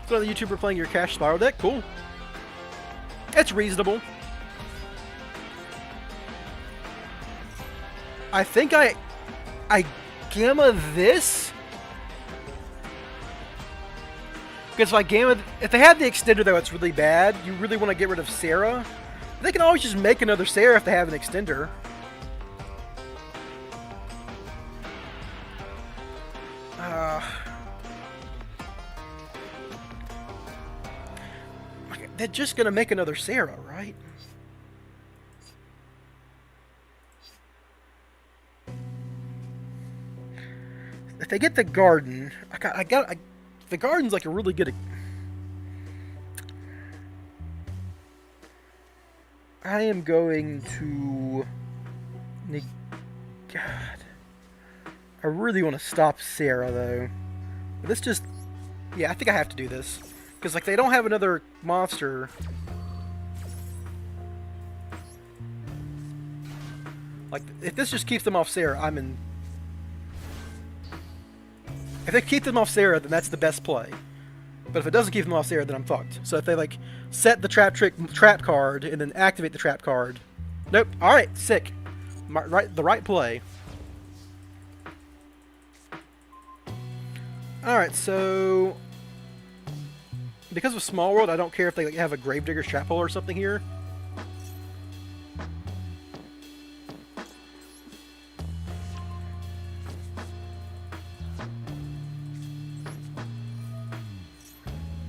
So the YouTuber playing your Cash Spiral deck, cool. It's reasonable. I think I gamma this. Because if I gamma, if they have the extender though, it's really bad. You really want to get rid of Sarah. They can always just make another Sarah if they have an extender. They're just gonna make another Sarah, right? If they get the garden, the garden's like a really good. I am going to. God, I really want to stop Sarah though. But this just, yeah, I think I have to do this because like they don't have another monster. Like if this just keeps them off Sarah, I'm in. If they keep them off Sarah, then that's the best play. But if it doesn't keep them off Sarah, then I'm fucked. So if they like set the trap card and then activate the trap card, nope. All right, sick. The right play. All right, so because of Small World, I don't care if they like, have a Gravedigger's Trap Hole or something here.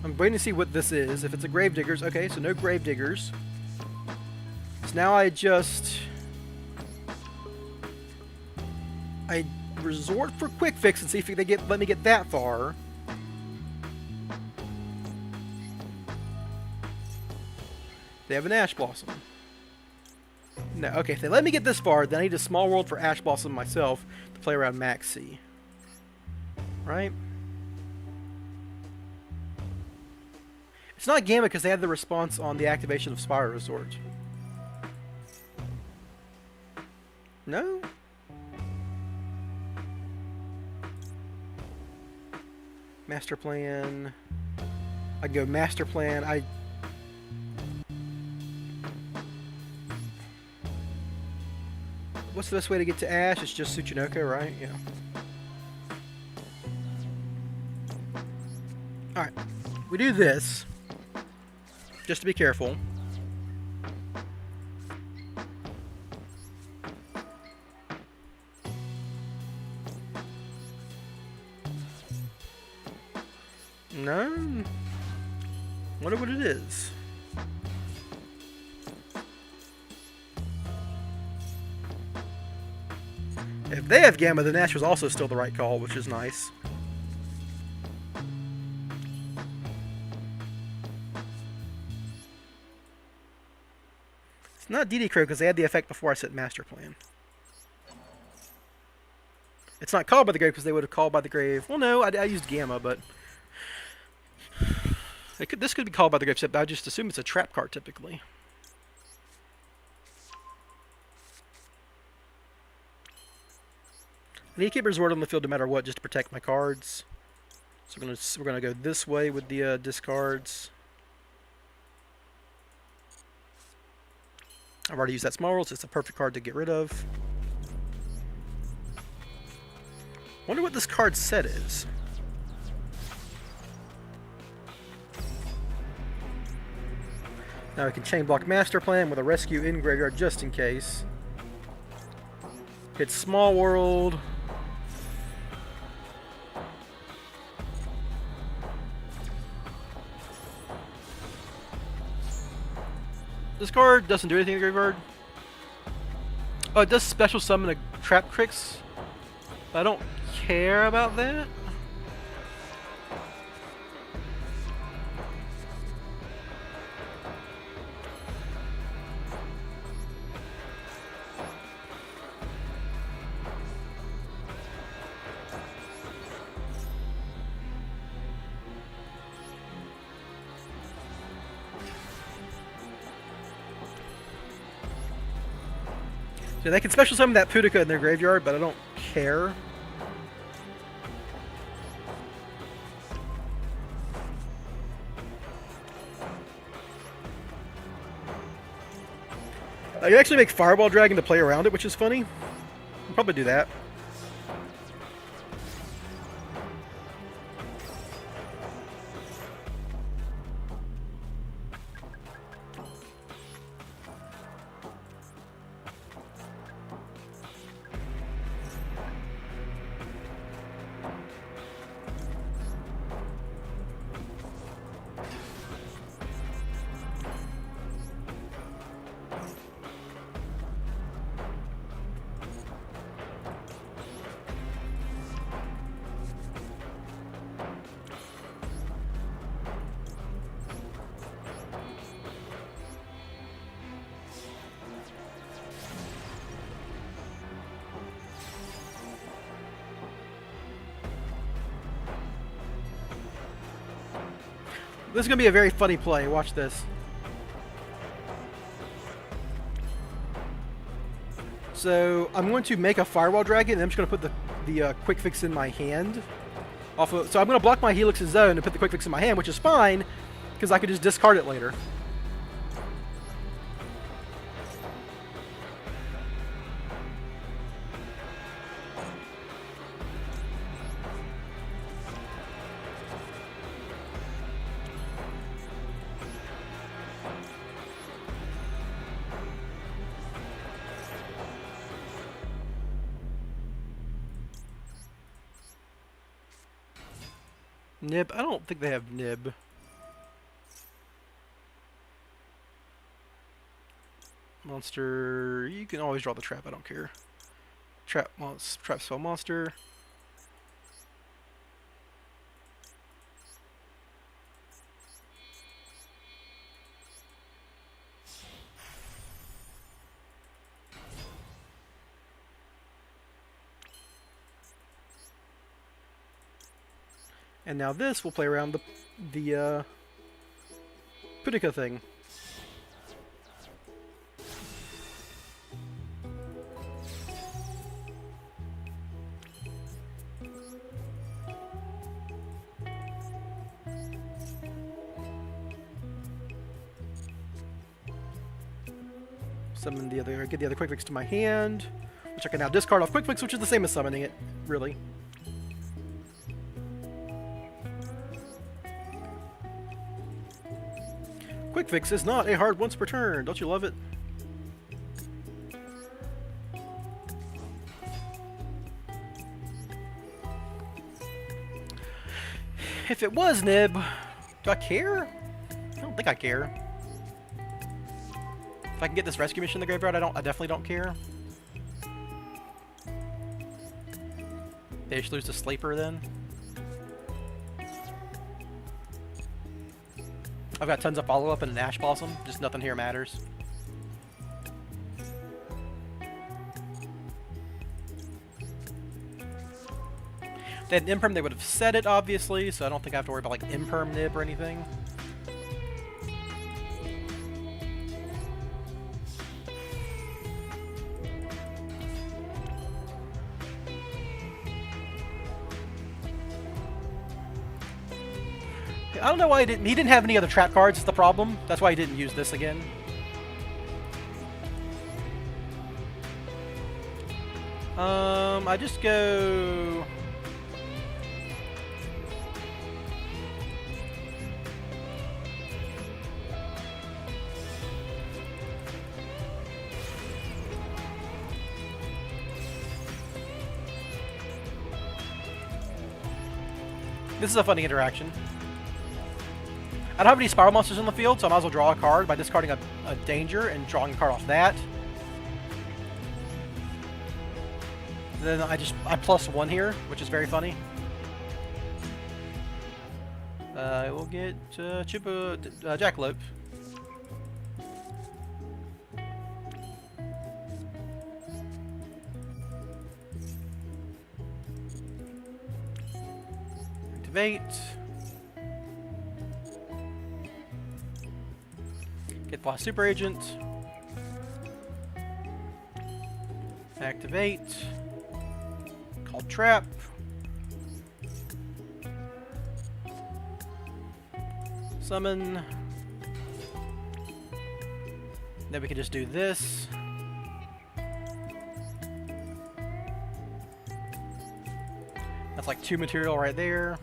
I'm waiting to see what this is. If it's a Gravediggers, okay, so no Gravediggers. So now I resort for Quick Fix and see if they let me get that far. They have an Ash Blossom. No, okay, if they let me get this far, then I need a Small World for Ash Blossom myself to play around Max C. Right? It's not Gamma because they had the response on the activation of Spiral Resort. No? Master Plan. I go Master Plan. What's the best way to get to Ash? It's just Tsuchinoko, right? Yeah. Alright. We do this. Just to be careful. No? Wonder what it is. If they have Gamma, then Ash was also still the right call, which is nice. It's not DD Crow because they had the effect before I set Master Plan. It's not called by the grave because they would have called by the grave. Well, no, I used Gamma, but this could be called by the grave, except I just assume it's a trap card typically. I need to keep Resort on the field no matter what, just to protect my cards. So we're gonna go this way with the discards. I've already used that Small World, so it's a perfect card to get rid of. Wonder what this card's set is. Now we can chain block Master Plan with a rescue in graveyard just in case. Hit Small World. This card doesn't do anything in the graveyard. Oh, it does special summon a Trap Crix. But I don't care about that. So they can special summon that Pudica in their graveyard, but I don't care. You actually make Fireball Dragon to play around it, which is funny. I'll probably do that. This is going to be a very funny play. Watch this. So I'm going to make a Firewall Dragon, and I'm just going to put the Quick Fix in my hand. So I'm going to block my Helix's Zone and put the Quick Fix in my hand, which is fine, because I could just discard it later. Nib? I don't think they have Nib. Monster. You can always draw the trap, I don't care. Trap spell monster. And now this will play around the Pudica thing. Summon get the other Quick Fix to my hand, which I can now discard off Quick Fix, which is the same as summoning it, really. Quick Fix is not a hard once per turn. Don't you love it? If it was Nib, do I care? I don't think I care. If I can get this rescue mission in the graveyard, I definitely don't care. They just lose to Sleeper then. I've got tons of follow-up and an Ash Blossom. Just nothing here matters. If they had an Imperm, they would have said it, obviously, so I don't think I have to worry about, like, Imperm Nib or anything. I don't know why he didn't have any other trap cards, is the problem. That's why he didn't use this again. I just go... This is a funny interaction. I don't have any spiral monsters in the field, so I might as well draw a card by discarding a danger and drawing a card off that. Then I +1 here, which is very funny. We'll get Jackalope. Activate. Get the Super Agent. Activate. Call Trap. Summon. Then we can just do this. That's like 2 material right there.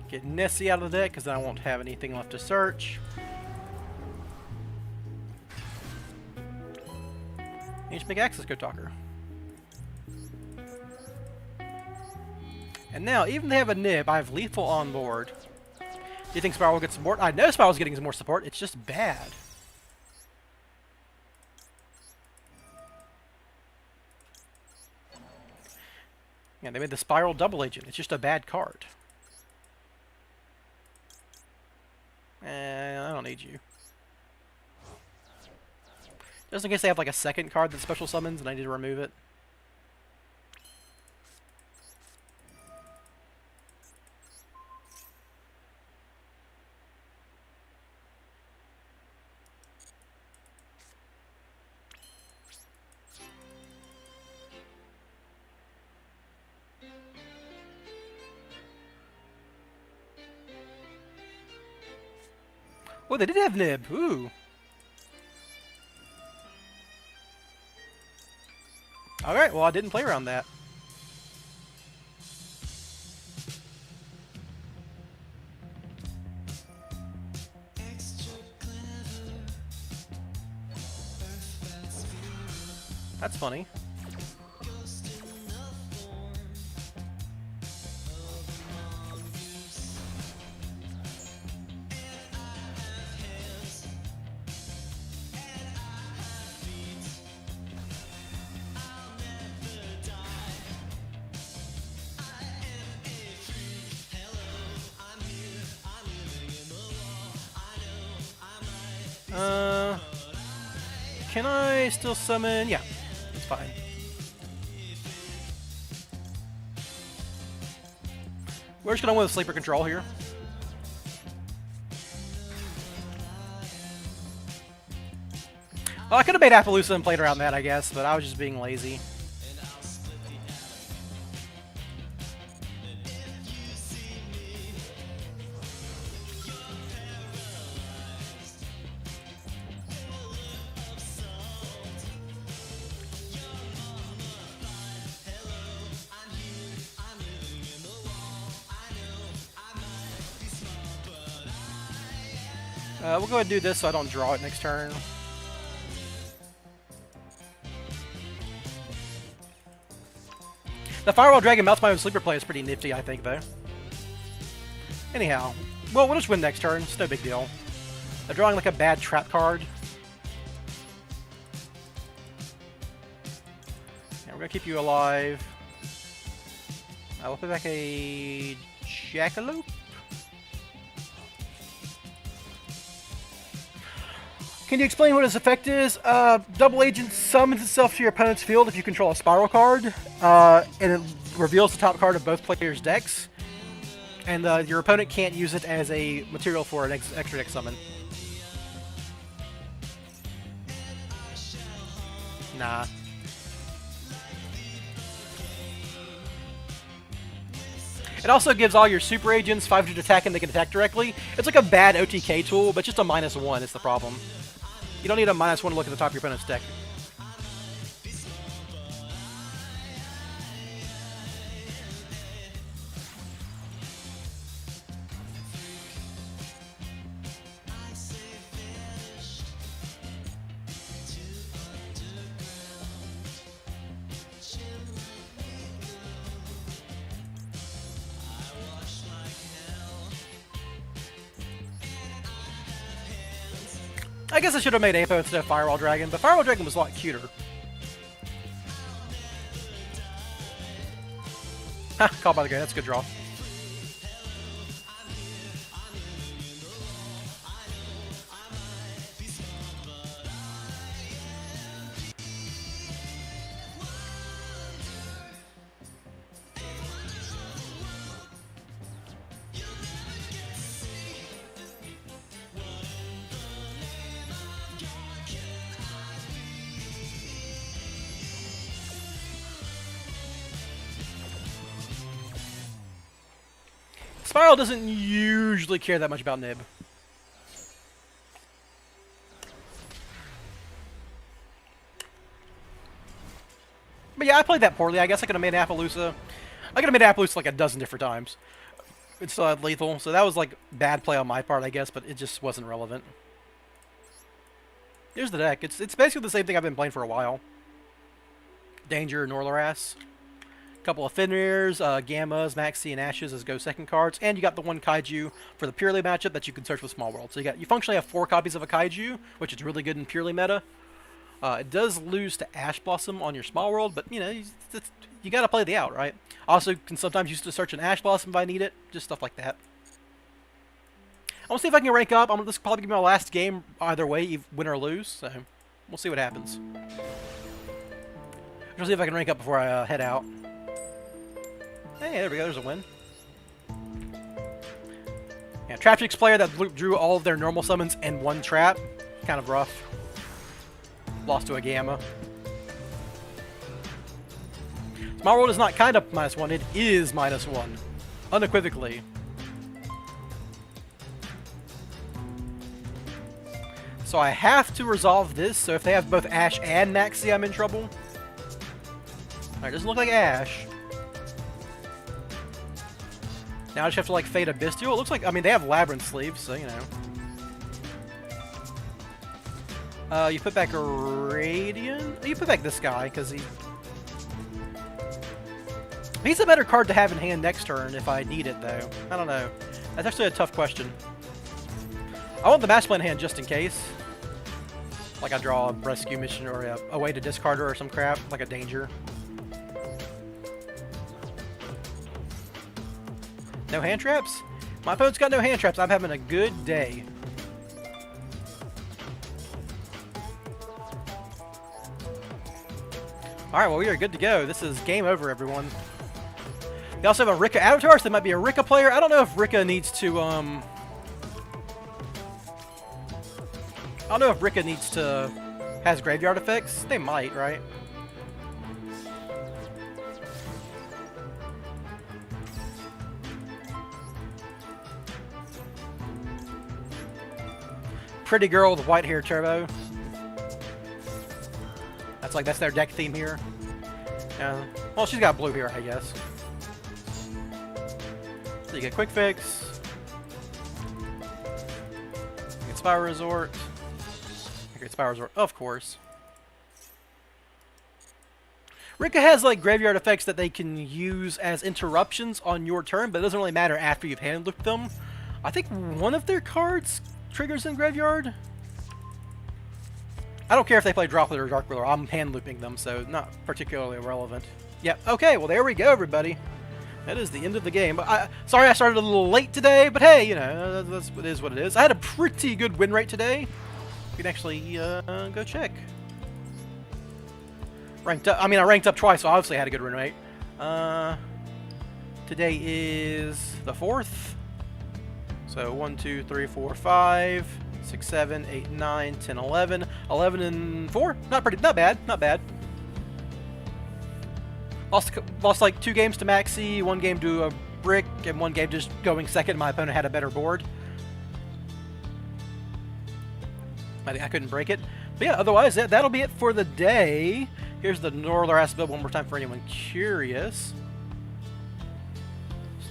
Get Nessie out of the deck because then I won't have anything left to search. Just make Access Code Talker. And now, even if they have a nib, I have Lethal on board. Do you think Spiral will get support? I know Spiral's getting some more support, it's just bad. Yeah, they made the Spiral Double Agent. It's just a bad card. I don't need you. Just in case they have like a second card that special summons and I need to remove it. Oh, they did have Nib. Ooh. Alright, well I didn't play around that. That's funny. Can I still summon? Yeah, it's fine. We're just gonna win with Sleeper Control here. Well, I could have made Appaloosa and played around that, I guess, but I was just being lazy. We'll go ahead and do this so I don't draw it next turn. The Firewall Dragon melts my own sleeper play is pretty nifty, I think, though. Anyhow, well, we'll just win next turn. It's no big deal. They're drawing like a bad trap card. And we're gonna keep you alive. We'll put back a Jackalope. Can you explain what his effect is? Double Agent summons itself to your opponent's field if you control a Spiral card, and it reveals the top card of both players' decks, and your opponent can't use it as a material for an extra deck summon. Nah. It also gives all your Super Agents 500 attack and they can attack directly. It's like a bad OTK tool, but just a -1 is the problem. You don't need a -1 to look at the top of your opponent's deck. I guess I should have made Apo instead of Firewall Dragon, but Firewall Dragon was a lot cuter. Ha, caught by the guy. That's a good draw. Spiral doesn't usually care that much about Nib. But yeah, I played that poorly. I guess I could have made Appaloosa. I could have made Appaloosa like a dozen different times. It still had lethal, so that was like bad play on my part, I guess, but it just wasn't relevant. Here's the deck. It's basically the same thing I've been playing for a while. Danger, Norlaras. Couple of Fenrirs, Gammas, Maxi, and Ashes as go second cards, and you got the one Kaiju for the Purely matchup that you can search with Small World. So you functionally have 4 copies of a Kaiju, which is really good in Purely meta. It does lose to Ash Blossom on your Small World, but you know you got to play the out, right? Also, can sometimes use to search an Ash Blossom if I need it, just stuff like that. I want to see if I can rank up. This will probably be my last game either way, win or lose. So we'll see what happens. I'll see if I can rank up before I head out. Hey, there we go, there's a win. Yeah, Traptrix player that drew all of their normal summons and 1 trap. Kind of rough. Lost to a Gamma. Small World is not kind of -1, it is -1. Unequivocally. So I have to resolve this, so if they have both Ash and Maxi, I'm in trouble. Alright, doesn't look like Ash. Now I just have to, like, fade a Bestial. It looks like, I mean, they have Labyrinth sleeves, so, you know. You put back a Radiant? You put back this guy, because he's a better card to have in hand next turn if I need it, though. I don't know. That's actually a tough question. I want the Master Plan in hand just in case. Like I draw a Rescue Mission or a way to discard her or some crap, like a Danger. No hand traps? My opponent's got no hand traps. I'm having a good day. Alright, well, we are good to go. This is game over, everyone. They also have a Rika avatar, so they might be a Rika player. I don't know if Rika needs to, I don't know if Rika needs to... has graveyard effects. They might, right? Pretty girl with white hair turbo. That's their deck theme here. Well, she's got blue here, I guess. So you get Quick Fix. You get Spiral Resort. You get Spiral Resort, of course. Rika has like graveyard effects that they can use as interruptions on your turn, but it doesn't really matter after you've hand looped them. I think one of their cards triggers in graveyard. I don't care if they play Droplet or Dark Ruler. I'm hand looping them, so not particularly relevant. Yeah. Okay. Well, there we go, everybody. That is the end of the game. Sorry I started a little late today, but hey, you know, it is what it is. I had a pretty good win rate today. You can actually go check. Ranked up. I mean, I ranked up twice, so obviously I had a good win rate. Today is the 4th. So 1, 2, 3, 4, 5, 6, 7, 8, 9, 10, 11. 11 and 4. Not bad. Not bad. Lost like 2 games to Maxi, 1 game to a Brick, and 1 game just going second. My opponent had a better board. I couldn't break it. But yeah, otherwise, that'll be it for the day. Here's the Norlaras build one more time for anyone curious.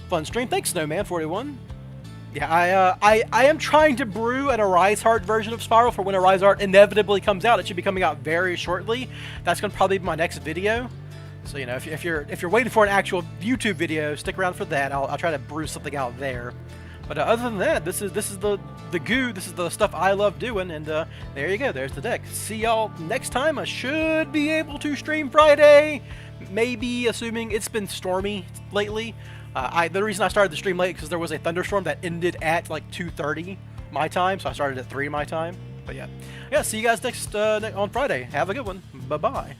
Fun stream. Thanks, Snowman41. Yeah, I am trying to brew an Arise Heart version of Spiral for when Arise Heart inevitably comes out. It should be coming out very shortly. That's going to probably be my next video. So, you know, if you're waiting for an actual YouTube video, stick around for that. I'll try to brew something out there. But other than that, this is the goo. This is the stuff I love doing, and there you go. There's the deck. See y'all next time. I should be able to stream Friday, maybe, assuming it's been stormy lately. The reason I started the stream late because there was a thunderstorm that ended at like 2:30 my time, so I started at 3 my time. But yeah, see you guys next on Friday. Have a good one. Bye bye.